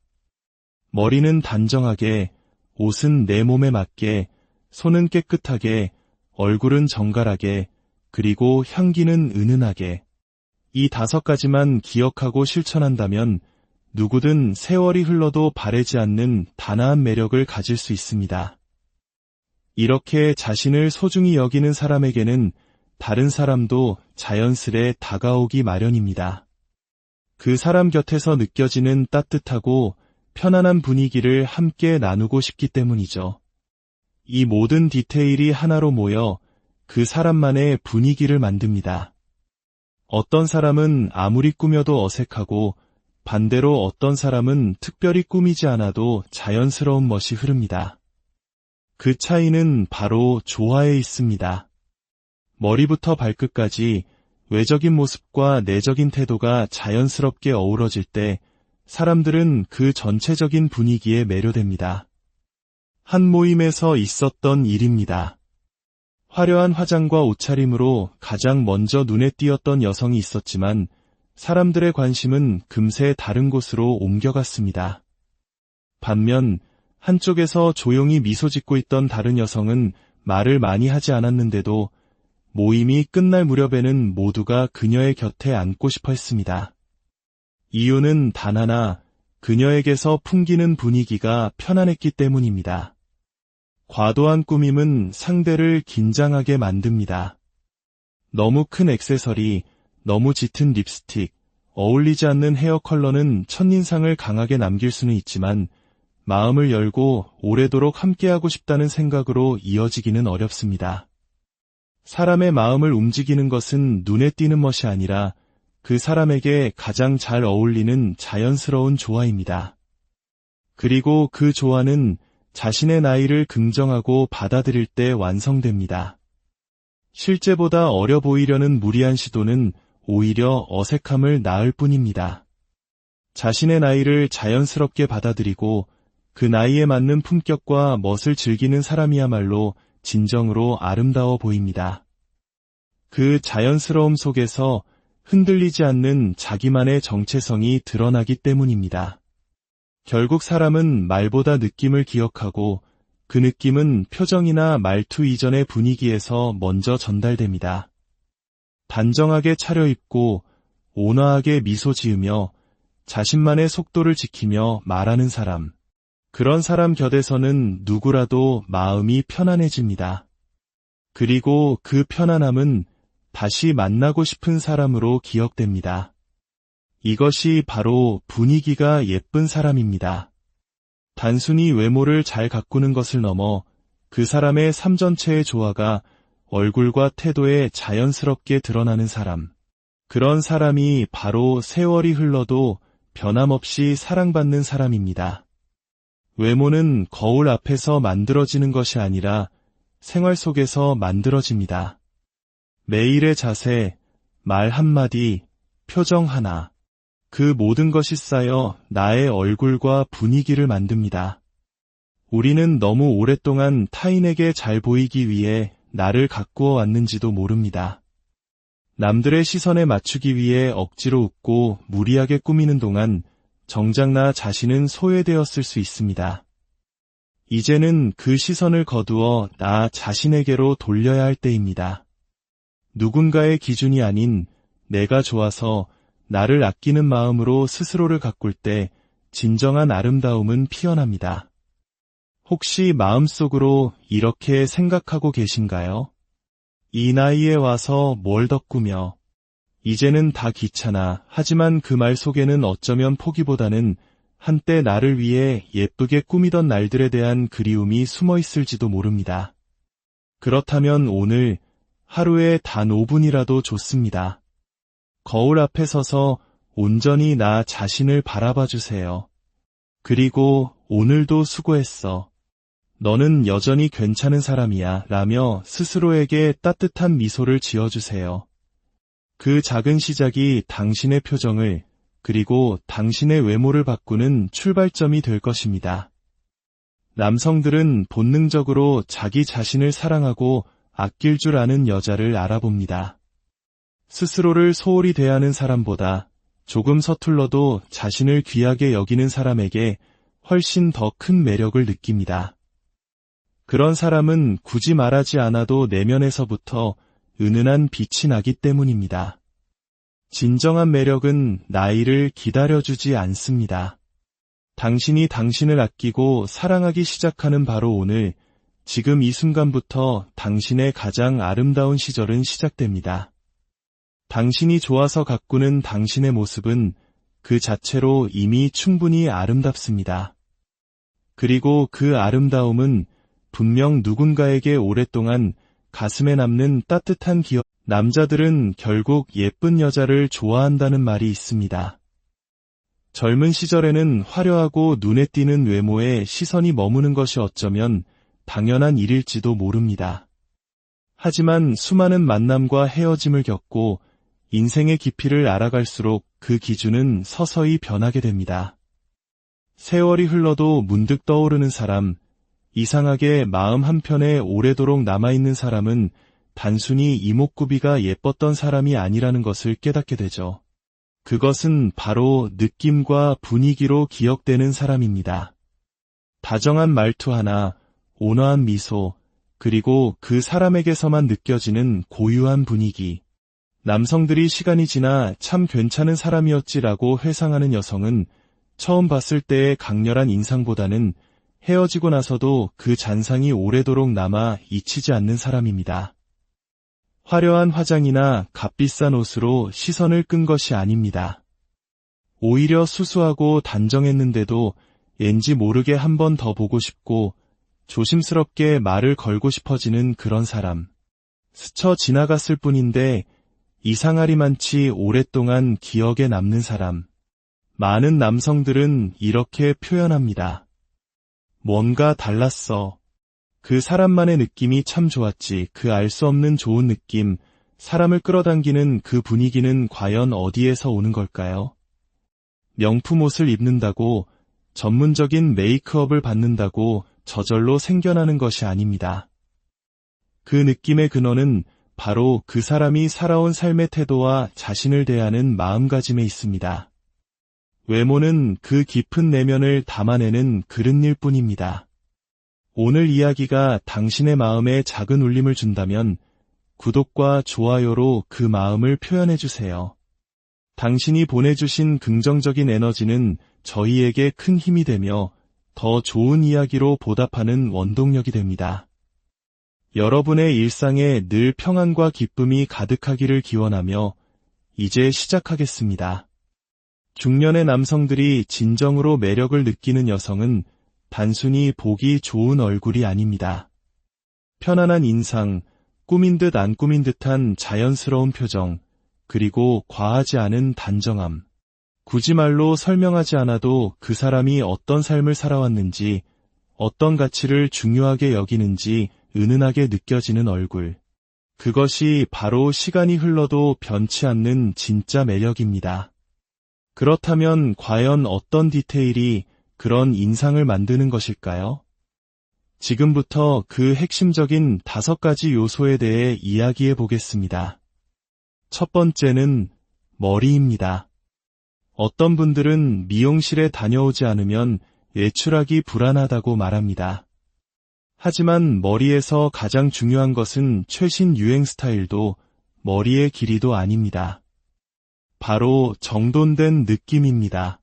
머리는 단정하게, 옷은 내 몸에 맞게, 손은 깨끗하게, 얼굴은 정갈하게, 그리고 향기는 은은하게. 이 5가지만 기억하고 실천한다면 누구든 세월이 흘러도 바래지 않는 단아한 매력을 가질 수 있습니다. 이렇게 자신을 소중히 여기는 사람에게는 다른 사람도 자연스레 다가오기 마련입니다. 그 사람 곁에서 느껴지는 따뜻하고 편안한 분위기를 함께 나누고 싶기 때문이죠. 이 모든 디테일이 하나로 모여 그 사람만의 분위기를 만듭니다. 어떤 사람은 아무리 꾸며도 어색하고 반대로 어떤 사람은 특별히 꾸미지 않아도 자연스러운 멋이 흐릅니다. 그 차이는 바로 조화에 있습니다. 머리부터 발끝까지 외적인 모습과 내적인 태도가 자연스럽게 어우러질 때 사람들은 그 전체적인 분위기에 매료됩니다. 한 모임에서 있었던 일입니다. 화려한 화장과 옷차림으로 가장 먼저 눈에 띄었던 여성이 있었지만 사람들의 관심은 금세 다른 곳으로 옮겨갔습니다. 반면 한쪽에서 조용히 미소 짓고 있던 다른 여성은 말을 많이 하지 않았는데도 모임이 끝날 무렵에는 모두가 그녀의 곁에 앉고 싶어 했습니다. 이유는 단 하나, 그녀에게서 풍기는 분위기가 편안했기 때문입니다. 과도한 꾸밈은 상대를 긴장하게 만듭니다. 너무 큰 액세서리, 너무 짙은 립스틱, 어울리지 않는 헤어 컬러는 첫인상을 강하게 남길 수는 있지만 마음을 열고 오래도록 함께하고 싶다는 생각으로 이어지기는 어렵습니다. 사람의 마음을 움직이는 것은 눈에 띄는 멋이 아니라 그 사람에게 가장 잘 어울리는 자연스러운 조화입니다. 그리고 그 조화는 자신의 나이를 긍정하고 받아들일 때 완성됩니다. 실제보다 어려 보이려는 무리한 시도는 오히려 어색함을 낳을 뿐입니다. 자신의 나이를 자연스럽게 받아들이고 그 나이에 맞는 품격과 멋을 즐기는 사람이야말로 진정으로 아름다워 보입니다. 그 자연스러움 속에서 흔들리지 않는 자기만의 정체성이 드러나기 때문입니다. 결국 사람은 말보다 느낌을 기억하고 그 느낌은 표정이나 말투 이전의 분위기에서 먼저 전달됩니다. 단정하게 차려입고 온화하게 미소 지으며 자신만의 속도를 지키며 말하는 사람. 그런 사람 곁에서는 누구라도 마음이 편안해집니다. 그리고 그 편안함은 다시 만나고 싶은 사람으로 기억됩니다. 이것이 바로 분위기가 예쁜 사람입니다. 단순히 외모를 잘 가꾸는 것을 넘어 그 사람의 삶 전체의 조화가 얼굴과 태도에 자연스럽게 드러나는 사람. 그런 사람이 바로 세월이 흘러도 변함없이 사랑받는 사람입니다. 외모는 거울 앞에서 만들어지는 것이 아니라 생활 속에서 만들어집니다. 매일의 자세, 말 한마디, 표정 하나. 그 모든 것이 쌓여 나의 얼굴과 분위기를 만듭니다. 우리는 너무 오랫동안 타인에게 잘 보이기 위해 나를 가꾸어 왔는지도 모릅니다. 남들의 시선에 맞추기 위해 억지로 웃고 무리하게 꾸미는 동안 정작 나 자신은 소외되었을 수 있습니다. 이제는 그 시선을 거두어 나 자신에게로 돌려야 할 때입니다. 누군가의 기준이 아닌 내가 좋아서 나를 아끼는 마음으로 스스로를 가꿀 때 진정한 아름다움은 피어납니다. 혹시 마음속으로 이렇게 생각하고 계신가요? 이 나이에 와서 뭘 더 꾸며. 이제는 다 귀찮아. 하지만 그 말 속에는 어쩌면 포기보다는 한때 나를 위해 예쁘게 꾸미던 날들에 대한 그리움이 숨어 있을지도 모릅니다. 그렇다면 오늘 하루에 단 5분이라도 좋습니다. 거울 앞에 서서 온전히 나 자신을 바라봐 주세요. 그리고 오늘도 수고했어. 너는 여전히 괜찮은 사람이야 라며 스스로에게 따뜻한 미소를 지어주세요. 그 작은 시작이 당신의 표정을 그리고 당신의 외모를 바꾸는 출발점이 될 것입니다. 남성들은 본능적으로 자기 자신을 사랑하고 아낄 줄 아는 여자를 알아봅니다. 스스로를 소홀히 대하는 사람보다 조금 서툴러도 자신을 귀하게 여기는 사람에게 훨씬 더 큰 매력을 느낍니다. 그런 사람은 굳이 말하지 않아도 내면에서부터 은은한 빛이 나기 때문입니다. 진정한 매력은 나이를 기다려주지 않습니다. 당신이 당신을 아끼고 사랑하기 시작하는 바로 오늘, 지금 이 순간부터 당신의 가장 아름다운 시절은 시작됩니다. 당신이 좋아서 가꾸는 당신의 모습은 그 자체로 이미 충분히 아름답습니다. 그리고 그 아름다움은 분명 누군가에게 오랫동안 가슴에 남는 따뜻한 기억. 남자들은 결국 예쁜 여자를 좋아한다는 말이 있습니다. 젊은 시절에는 화려하고 눈에 띄는 외모에 시선이 머무는 것이 어쩌면 당연한 일일지도 모릅니다. 하지만 수많은 만남과 헤어짐을 겪고 인생의 깊이를 알아갈수록 그 기준은 서서히 변하게 됩니다. 세월이 흘러도 문득 떠오르는 사람, 이상하게 마음 한편에 오래도록 남아있는 사람은 단순히 이목구비가 예뻤던 사람이 아니라는 것을 깨닫게 되죠. 그것은 바로 느낌과 분위기로 기억되는 사람입니다. 다정한 말투 하나, 온화한 미소, 그리고 그 사람에게서만 느껴지는 고유한 분위기. 남성들이 시간이 지나 참 괜찮은 사람이었지라고 회상하는 여성은 처음 봤을 때의 강렬한 인상보다는 헤어지고 나서도 그 잔상이 오래도록 남아 잊히지 않는 사람입니다. 화려한 화장이나 값비싼 옷으로 시선을 끈 것이 아닙니다. 오히려 수수하고 단정했는데도 왠지 모르게 한 번 더 보고 싶고 조심스럽게 말을 걸고 싶어지는 그런 사람. 스쳐 지나갔을 뿐인데 이상하리만치 오랫동안 기억에 남는 사람. 많은 남성들은 이렇게 표현합니다. 뭔가 달랐어. 그 사람만의 느낌이 참 좋았지. 그 알 수 없는 좋은 느낌, 사람을 끌어당기는 그 분위기는 과연 어디에서 오는 걸까요? 명품 옷을 입는다고, 전문적인 메이크업을 받는다고 저절로 생겨나는 것이 아닙니다. 그 느낌의 근원은 바로 그 사람이 살아온 삶의 태도와 자신을 대하는 마음가짐에 있습니다. 외모는 그 깊은 내면을 담아내는 그릇일 뿐입니다. 오늘 이야기가 당신의 마음에 작은 울림을 준다면 구독과 좋아요로 그 마음을 표현해주세요. 당신이 보내주신 긍정적인 에너지는 저희에게 큰 힘이 되며 더 좋은 이야기로 보답하는 원동력이 됩니다. 여러분의 일상에 늘 평안과 기쁨이 가득하기를 기원하며 이제 시작하겠습니다. 중년의 남성들이 진정으로 매력을 느끼는 여성은 단순히 보기 좋은 얼굴이 아닙니다. 편안한 인상, 꾸민 듯 안 꾸민 듯한 자연스러운 표정, 그리고 과하지 않은 단정함. 굳이 말로 설명하지 않아도 그 사람이 어떤 삶을 살아왔는지, 어떤 가치를 중요하게 여기는지 은은하게 느껴지는 얼굴. 그것이 바로 시간이 흘러도 변치 않는 진짜 매력입니다. 그렇다면 과연 어떤 디테일이 그런 인상을 만드는 것일까요? 지금부터 그 핵심적인 5가지 요소에 대해 이야기해 보겠습니다. 첫 번째는 머리입니다. 어떤 분들은 미용실에 다녀오지 않으면 외출하기 불안하다고 말합니다. 하지만 머리에서 가장 중요한 것은 최신 유행 스타일도 머리의 길이도 아닙니다. 바로 정돈된 느낌입니다.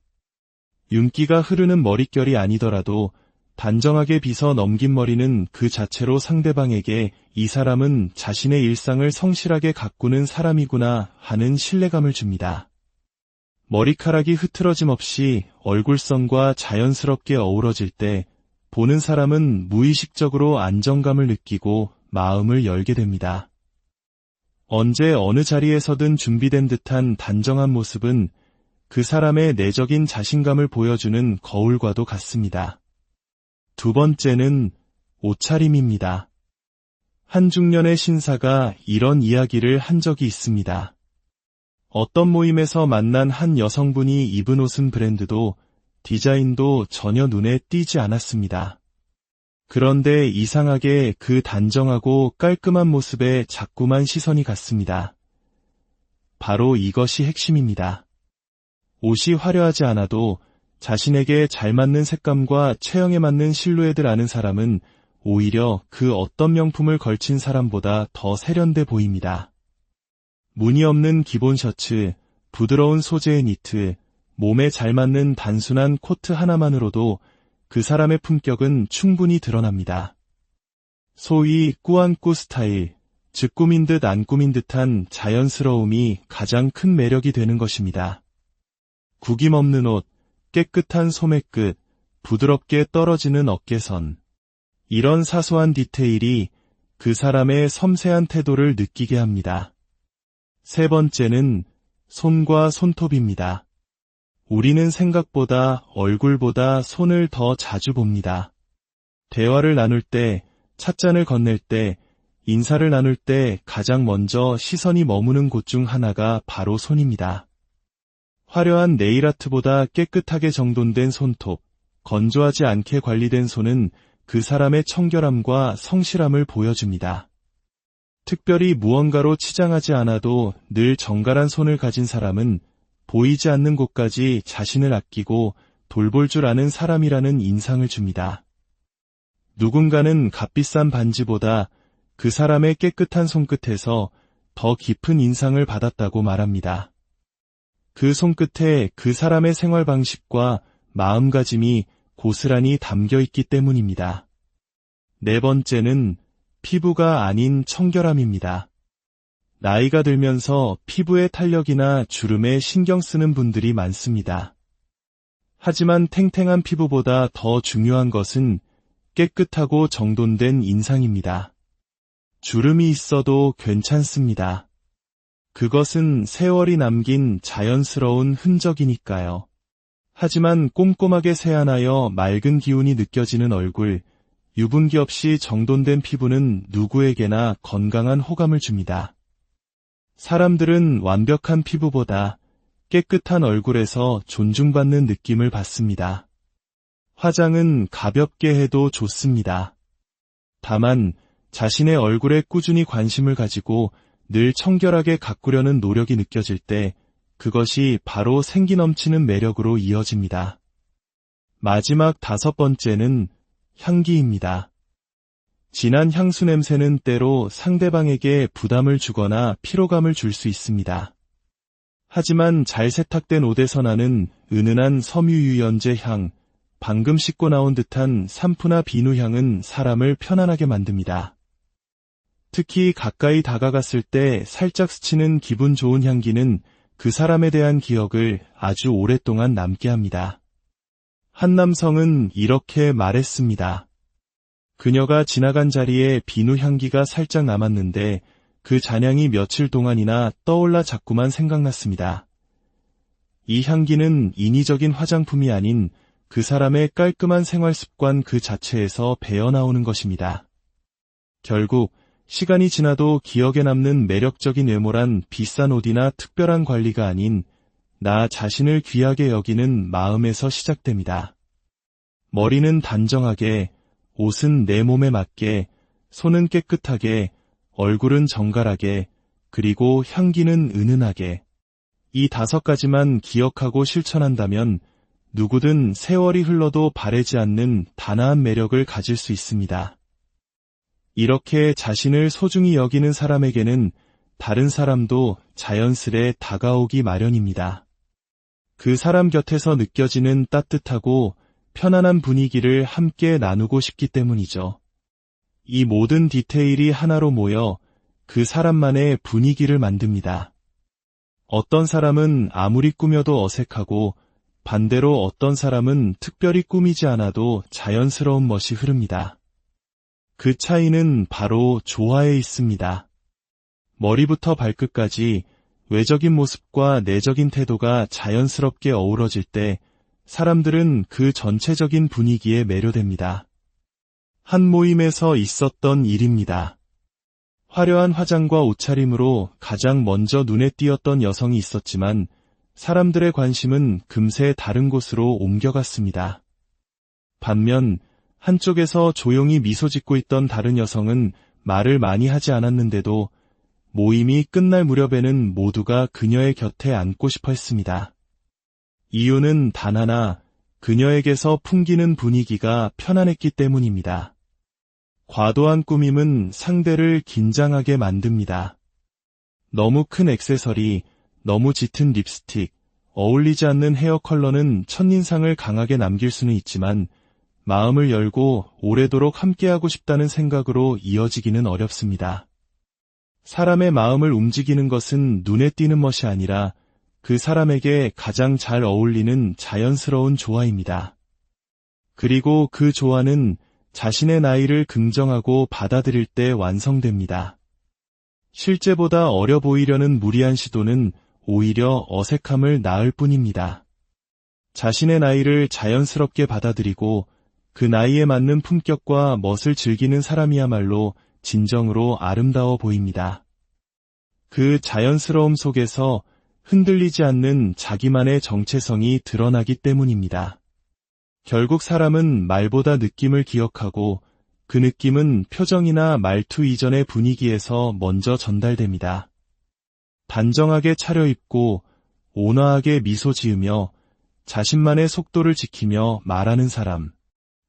윤기가 흐르는 머릿결이 아니더라도 단정하게 빗어 넘긴 머리는 그 자체로 상대방에게 이 사람은 자신의 일상을 성실하게 가꾸는 사람이구나 하는 신뢰감을 줍니다. 머리카락이 흐트러짐 없이 얼굴선과 자연스럽게 어우러질 때 보는 사람은 무의식적으로 안정감을 느끼고 마음을 열게 됩니다. 언제 어느 자리에서든 준비된 듯한 단정한 모습은 그 사람의 내적인 자신감을 보여주는 거울과도 같습니다. 두 번째는 옷차림입니다. 한 중년의 신사가 이런 이야기를 한 적이 있습니다. 어떤 모임에서 만난 한 여성분이 입은 옷은 브랜드도 디자인도 전혀 눈에 띄지 않았습니다. 그런데 이상하게 그 단정하고 깔끔한 모습에 자꾸만 시선이 갔습니다. 바로 이것이 핵심입니다. 옷이 화려하지 않아도 자신에게 잘 맞는 색감과 체형에 맞는 실루엣을 아는 사람은 오히려 그 어떤 명품을 걸친 사람보다 더 세련돼 보입니다. 무늬 없는 기본 셔츠, 부드러운 소재의 니트, 몸에 잘 맞는 단순한 코트 하나만으로도 그 사람의 품격은 충분히 드러납니다. 소위 꾸안꾸 스타일, 즉 꾸민 듯 안 꾸민 듯한 자연스러움이 가장 큰 매력이 되는 것입니다. 구김 없는 옷, 깨끗한 소매끝, 부드럽게 떨어지는 어깨선. 이런 사소한 디테일이 그 사람의 섬세한 태도를 느끼게 합니다. 세 번째는 손과 손톱입니다. 우리는 생각보다 얼굴보다 손을 더 자주 봅니다. 대화를 나눌 때, 찻잔을 건넬 때, 인사를 나눌 때 가장 먼저 시선이 머무는 곳 중 하나가 바로 손입니다. 화려한 네일아트보다 깨끗하게 정돈된 손톱, 건조하지 않게 관리된 손은 그 사람의 청결함과 성실함을 보여줍니다. 특별히 무언가로 치장하지 않아도 늘 정갈한 손을 가진 사람은 보이지 않는 곳까지 자신을 아끼고 돌볼 줄 아는 사람이라는 인상을 줍니다. 누군가는 값비싼 반지보다 그 사람의 깨끗한 손끝에서 더 깊은 인상을 받았다고 말합니다. 그 손끝에 그 사람의 생활 방식과 마음가짐이 고스란히 담겨 있기 때문입니다. 네 번째는 피부가 아닌 청결함입니다. 나이가 들면서 피부의 탄력이나 주름에 신경 쓰는 분들이 많습니다. 하지만 탱탱한 피부보다 더 중요한 것은 깨끗하고 정돈된 인상입니다. 주름이 있어도 괜찮습니다. 그것은 세월이 남긴 자연스러운 흔적이니까요. 하지만 꼼꼼하게 세안하여 맑은 기운이 느껴지는 얼굴, 유분기 없이 정돈된 피부는 누구에게나 건강한 호감을 줍니다. 사람들은 완벽한 피부보다 깨끗한 얼굴에서 존중받는 느낌을 받습니다. 화장은 가볍게 해도 좋습니다. 다만 자신의 얼굴에 꾸준히 관심을 가지고 늘 청결하게 가꾸려는 노력이 느껴질 때 그것이 바로 생기 넘치는 매력으로 이어집니다. 마지막 다섯 번째는 향기입니다. 진한 향수 냄새는 때로 상대방에게 부담을 주거나 피로감을 줄 수 있습니다. 하지만 잘 세탁된 옷에서 나는 은은한 섬유유연제 향, 방금 씻고 나온 듯한 산푸나 비누 향은 사람을 편안하게 만듭니다. 특히 가까이 다가갔을 때 살짝 스치는 기분 좋은 향기는 그 사람에 대한 기억을 아주 오랫동안 남게 합니다. 한 남성은 이렇게 말했습니다. 그녀가 지나간 자리에 비누 향기가 살짝 남았는데 그 잔향이 며칠 동안이나 떠올라 자꾸만 생각났습니다. 이 향기는 인위적인 화장품이 아닌 그 사람의 깔끔한 생활 습관 그 자체에서 배어나오는 것입니다. 결국 시간이 지나도 기억에 남는 매력적인 외모란 비싼 옷이나 특별한 관리가 아닌 나 자신을 귀하게 여기는 마음에서 시작됩니다. 머리는 단정하게, 옷은 내 몸에 맞게, 손은 깨끗하게, 얼굴은 정갈하게, 그리고 향기는 은은하게. 이 5가지만 기억하고 실천한다면 누구든 세월이 흘러도 바래지 않는 단아한 매력을 가질 수 있습니다. 이렇게 자신을 소중히 여기는 사람에게는 다른 사람도 자연스레 다가오기 마련입니다. 그 사람 곁에서 느껴지는 따뜻하고 편안한 분위기를 함께 나누고 싶기 때문이죠. 이 모든 디테일이 하나로 모여 그 사람만의 분위기를 만듭니다. 어떤 사람은 아무리 꾸며도 어색하고 반대로 어떤 사람은 특별히 꾸미지 않아도 자연스러운 멋이 흐릅니다. 그 차이는 바로 조화에 있습니다. 머리부터 발끝까지 외적인 모습과 내적인 태도가 자연스럽게 어우러질 때 사람들은 그 전체적인 분위기에 매료됩니다. 한 모임에서 있었던 일입니다. 화려한 화장과 옷차림으로 가장 먼저 눈에 띄었던 여성이 있었지만 사람들의 관심은 금세 다른 곳으로 옮겨갔습니다. 반면 한쪽에서 조용히 미소 짓고 있던 다른 여성은 말을 많이 하지 않았는데도 모임이 끝날 무렵에는 모두가 그녀의 곁에 앉고 싶어 했습니다. 이유는 단 하나, 그녀에게서 풍기는 분위기가 편안했기 때문입니다. 과도한 꾸밈은 상대를 긴장하게 만듭니다. 너무 큰 액세서리, 너무 짙은 립스틱, 어울리지 않는 헤어 컬러는 첫인상을 강하게 남길 수는 있지만 마음을 열고 오래도록 함께하고 싶다는 생각으로 이어지기는 어렵습니다. 사람의 마음을 움직이는 것은 눈에 띄는 멋이 아니라 그 사람에게 가장 잘 어울리는 자연스러운 조화입니다. 그리고 그 조화는 자신의 나이를 긍정하고 받아들일 때 완성됩니다. 실제보다 어려 보이려는 무리한 시도는 오히려 어색함을 낳을 뿐입니다. 자신의 나이를 자연스럽게 받아들이고 그 나이에 맞는 품격과 멋을 즐기는 사람이야말로 진정으로 아름다워 보입니다. 그 자연스러움 속에서 흔들리지 않는 자기만의 정체성이 드러나기 때문입니다. 결국 사람은 말보다 느낌을 기억하고 그 느낌은 표정이나 말투 이전의 분위기에서 먼저 전달됩니다. 단정하게 차려입고 온화하게 미소 지으며 자신만의 속도를 지키며 말하는 사람.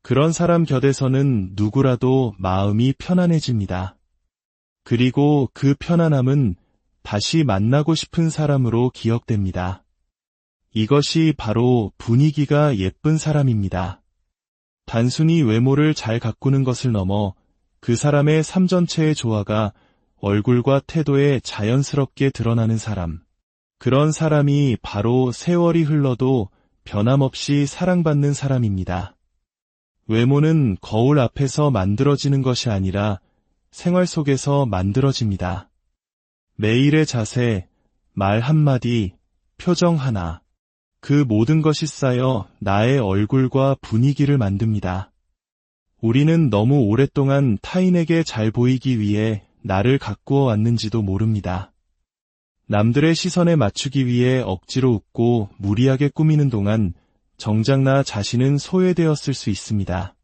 그런 사람 곁에서는 누구라도 마음이 편안해집니다. 그리고 그 편안함은 다시 만나고 싶은 사람으로 기억됩니다. 이것이 바로 분위기가 예쁜 사람입니다. 단순히 외모를 잘 가꾸는 것을 넘어 그 사람의 삶 전체의 조화가 얼굴과 태도에 자연스럽게 드러나는 사람. 그런 사람이 바로 세월이 흘러도 변함없이 사랑받는 사람입니다. 외모는 거울 앞에서 만들어지는 것이 아니라 생활 속에서 만들어집니다. 매일의 자세, 말 한마디, 표정 하나. 그 모든 것이 쌓여 나의 얼굴과 분위기를 만듭니다. 우리는 너무 오랫동안 타인에게 잘 보이기 위해 나를 가꾸어 왔는지도 모릅니다. 남들의 시선에 맞추기 위해 억지로 웃고 무리하게 꾸미는 동안 정작 나 자신은 소외되었을 수 있습니다.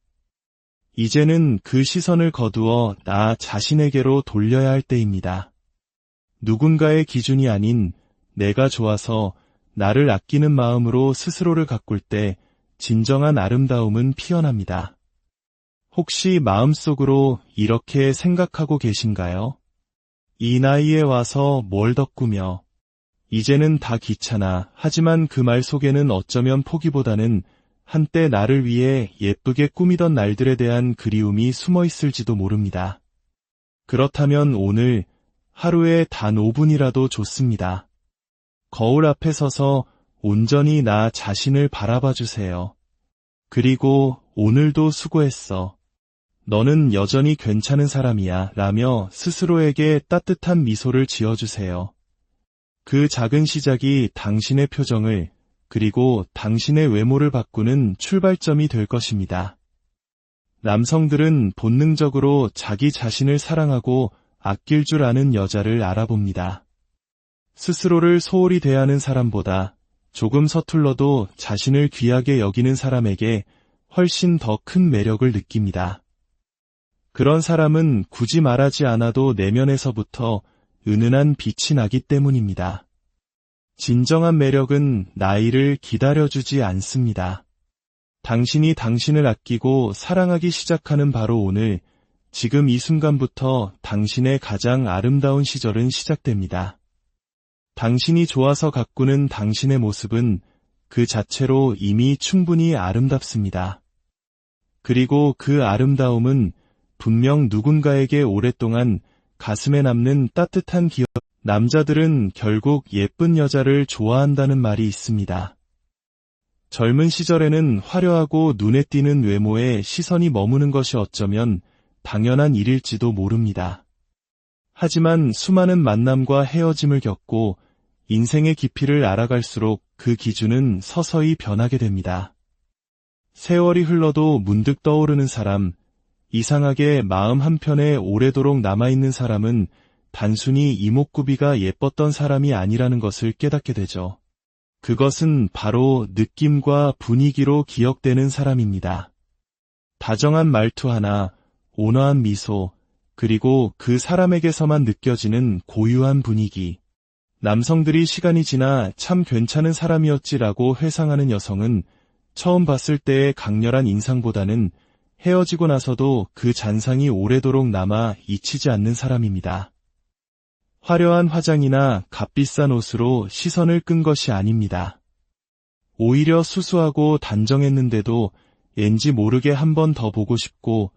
이제는 그 시선을 거두어 나 자신에게로 돌려야 할 때입니다. 누군가의 기준이 아닌 내가 좋아서 나를 아끼는 마음으로 스스로를 가꿀 때 진정한 아름다움은 피어납니다. 혹시 마음속으로 이렇게 생각하고 계신가요? 이 나이에 와서 뭘 더 꾸며. 이제는 다 귀찮아. 하지만 그 말 속에는 어쩌면 포기보다는 한때 나를 위해 예쁘게 꾸미던 날들에 대한 그리움이 숨어 있을지도 모릅니다. 그렇다면 오늘 하루에 단 5분이라도 좋습니다. 거울 앞에 서서 온전히 나 자신을 바라봐 주세요. 그리고 오늘도 수고했어. 너는 여전히 괜찮은 사람이야 라며 스스로에게 따뜻한 미소를 지어주세요. 그 작은 시작이 당신의 표정을 그리고 당신의 외모를 바꾸는 출발점이 될 것입니다. 남성들은 본능적으로 자기 자신을 사랑하고 아낄 줄 아는 여자를 알아봅니다. 스스로를 소홀히 대하는 사람보다 조금 서툴러도 자신을 귀하게 여기는 사람에게 훨씬 더 큰 매력을 느낍니다. 그런 사람은 굳이 말하지 않아도 내면에서부터 은은한 빛이 나기 때문입니다. 진정한 매력은 나이를 기다려주지 않습니다. 당신이 당신을 아끼고 사랑하기 시작하는 바로 오늘, 지금 이 순간부터 당신의 가장 아름다운 시절은 시작됩니다. 당신이 좋아서 가꾸는 당신의 모습은 그 자체로 이미 충분히 아름답습니다. 그리고 그 아름다움은 분명 누군가에게 오랫동안 가슴에 남는 따뜻한 기억. 남자들은 결국 예쁜 여자를 좋아한다는 말이 있습니다. 젊은 시절에는 화려하고 눈에 띄는 외모에 시선이 머무는 것이 어쩌면 당연한 일일지도 모릅니다. 하지만 수많은 만남과 헤어짐을 겪고 인생의 깊이를 알아갈수록 그 기준은 서서히 변하게 됩니다. 세월이 흘러도 문득 떠오르는 사람, 이상하게 마음 한편에 오래도록 남아있는 사람은 단순히 이목구비가 예뻤던 사람이 아니라는 것을 깨닫게 되죠. 그것은 바로 느낌과 분위기로 기억되는 사람입니다. 다정한 말투 하나, 온화한 미소, 그리고 그 사람에게서만 느껴지는 고유한 분위기. 남성들이 시간이 지나 참 괜찮은 사람이었지라고 회상하는 여성은 처음 봤을 때의 강렬한 인상보다는 헤어지고 나서도 그 잔상이 오래도록 남아 잊히지 않는 사람입니다. 화려한 화장이나 값비싼 옷으로 시선을 끈 것이 아닙니다. 오히려 수수하고 단정했는데도 왠지 모르게 한 번 더 보고 싶고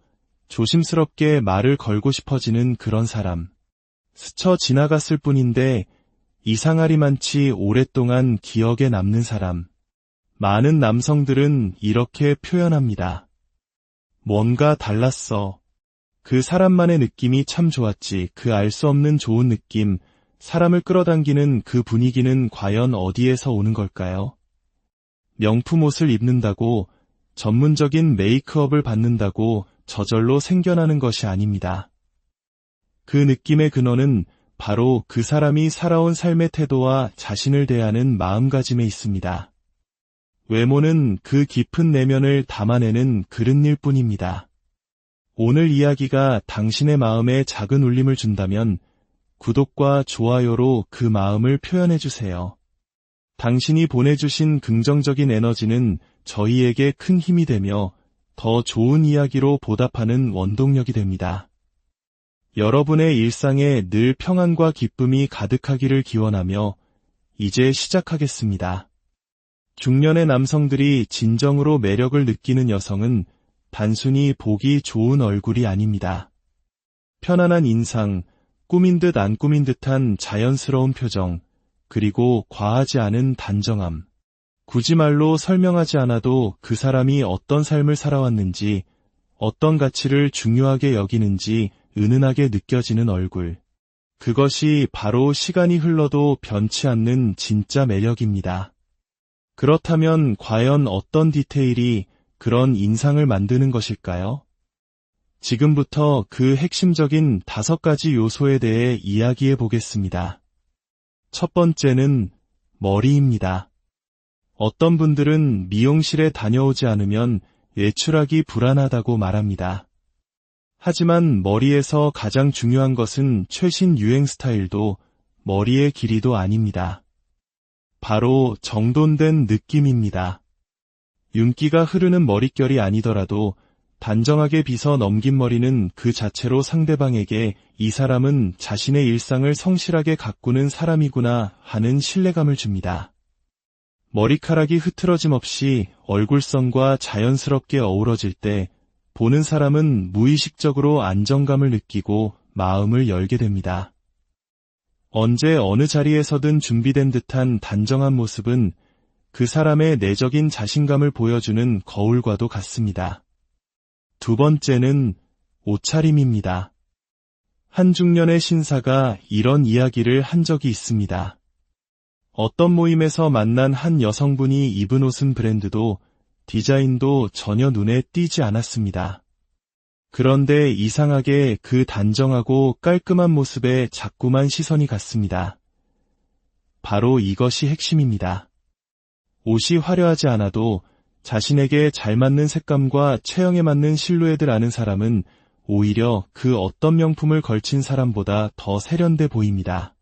조심스럽게 말을 걸고 싶어지는 그런 사람. 스쳐 지나갔을 뿐인데 이상하리만치 오랫동안 기억에 남는 사람. 많은 남성들은 이렇게 표현합니다. 뭔가 달랐어. 그 사람만의 느낌이 참 좋았지. 그 알 수 없는 좋은 느낌, 사람을 끌어당기는 그 분위기는 과연 어디에서 오는 걸까요? 명품 옷을 입는다고, 전문적인 메이크업을 받는다고 저절로 생겨나는 것이 아닙니다. 그 느낌의 근원은 바로 그 사람이 살아온 삶의 태도와 자신을 대하는 마음가짐에 있습니다. 외모는 그 깊은 내면을 담아내는 그릇일 뿐입니다. 오늘 이야기가 당신의 마음에 작은 울림을 준다면 구독과 좋아요로 그 마음을 표현해주세요. 당신이 보내주신 긍정적인 에너지는 저희에게 큰 힘이 되며 더 좋은 이야기로 보답하는 원동력이 됩니다. 여러분의 일상에 늘 평안과 기쁨이 가득하기를 기원하며 이제 시작하겠습니다. 중년의 남성들이 진정으로 매력을 느끼는 여성은 단순히 보기 좋은 얼굴이 아닙니다. 편안한 인상, 꾸민 듯 안 꾸민 듯한 자연스러운 표정, 그리고 과하지 않은 단정함. 굳이 말로 설명하지 않아도 그 사람이 어떤 삶을 살아왔는지, 어떤 가치를 중요하게 여기는지 은은하게 느껴지는 얼굴. 그것이 바로 시간이 흘러도 변치 않는 진짜 매력입니다. 그렇다면 과연 어떤 디테일이 그런 인상을 만드는 것일까요? 지금부터 그 핵심적인 5가지 요소에 대해 이야기해 보겠습니다. 첫 번째는 머리입니다. 어떤 분들은 미용실에 다녀오지 않으면 외출하기 불안하다고 말합니다. 하지만 머리에서 가장 중요한 것은 최신 유행 스타일도 머리의 길이도 아닙니다. 바로 정돈된 느낌입니다. 윤기가 흐르는 머릿결이 아니더라도 단정하게 빗어 넘긴 머리는 그 자체로 상대방에게 이 사람은 자신의 일상을 성실하게 가꾸는 사람이구나 하는 신뢰감을 줍니다. 머리카락이 흐트러짐 없이 얼굴선과 자연스럽게 어우러질 때 보는 사람은 무의식적으로 안정감을 느끼고 마음을 열게 됩니다. 언제 어느 자리에서든 준비된 듯한 단정한 모습은 그 사람의 내적인 자신감을 보여주는 거울과도 같습니다. 두 번째는 옷차림입니다. 한 중년의 신사가 이런 이야기를 한 적이 있습니다. 어떤 모임에서 만난 한 여성분이 입은 옷은 브랜드도 디자인도 전혀 눈에 띄지 않았습니다. 그런데 이상하게 그 단정하고 깔끔한 모습에 자꾸만 시선이 갔습니다. 바로 이것이 핵심입니다. 옷이 화려하지 않아도 자신에게 잘 맞는 색감과 체형에 맞는 실루엣을 아는 사람은 오히려 그 어떤 명품을 걸친 사람보다 더 세련돼 보입니다.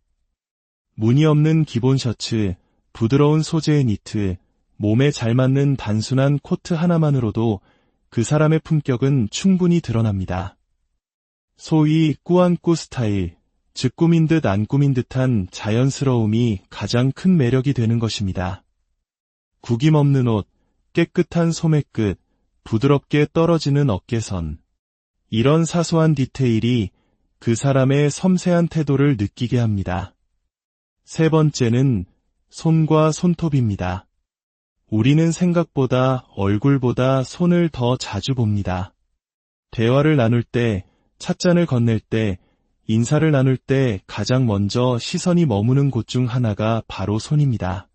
무늬 없는 기본 셔츠, 부드러운 소재의 니트, 몸에 잘 맞는 단순한 코트 하나만으로도 그 사람의 품격은 충분히 드러납니다. 소위 꾸안꾸 스타일, 즉 꾸민 듯 안 꾸민 듯한 자연스러움이 가장 큰 매력이 되는 것입니다. 구김없는 옷, 깨끗한 소매끝, 부드럽게 떨어지는 어깨선. 이런 사소한 디테일이 그 사람의 섬세한 태도를 느끼게 합니다. 세 번째는 손과 손톱입니다. 우리는 생각보다 얼굴보다 손을 더 자주 봅니다. 대화를 나눌 때, 찻잔을 건넬 때, 인사를 나눌 때 가장 먼저 시선이 머무는 곳 중 하나가 바로 손입니다.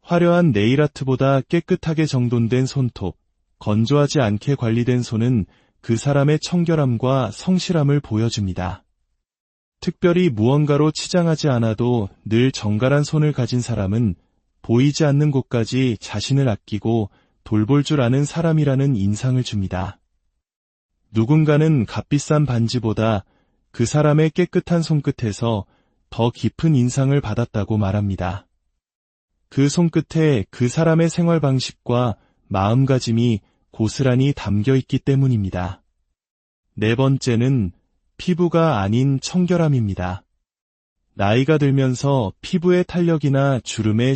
화려한 네일아트보다 깨끗하게 정돈된 손톱, 건조하지 않게 관리된 손은 그 사람의 청결함과 성실함을 보여줍니다. 특별히 무언가로 치장하지 않아도 늘 정갈한 손을 가진 사람은 보이지 않는 곳까지 자신을 아끼고 돌볼 줄 아는 사람이라는 인상을 줍니다. 누군가는 값비싼 반지보다 그 사람의 깨끗한 손끝에서 더 깊은 인상을 받았다고 말합니다. 그 손끝에 그 사람의 생활 방식과 마음가짐이 고스란히 담겨 있기 때문입니다. 네 번째는 피부가 아닌 청결함입니다. 나이가 들면서 피부의 탄력이나 주름에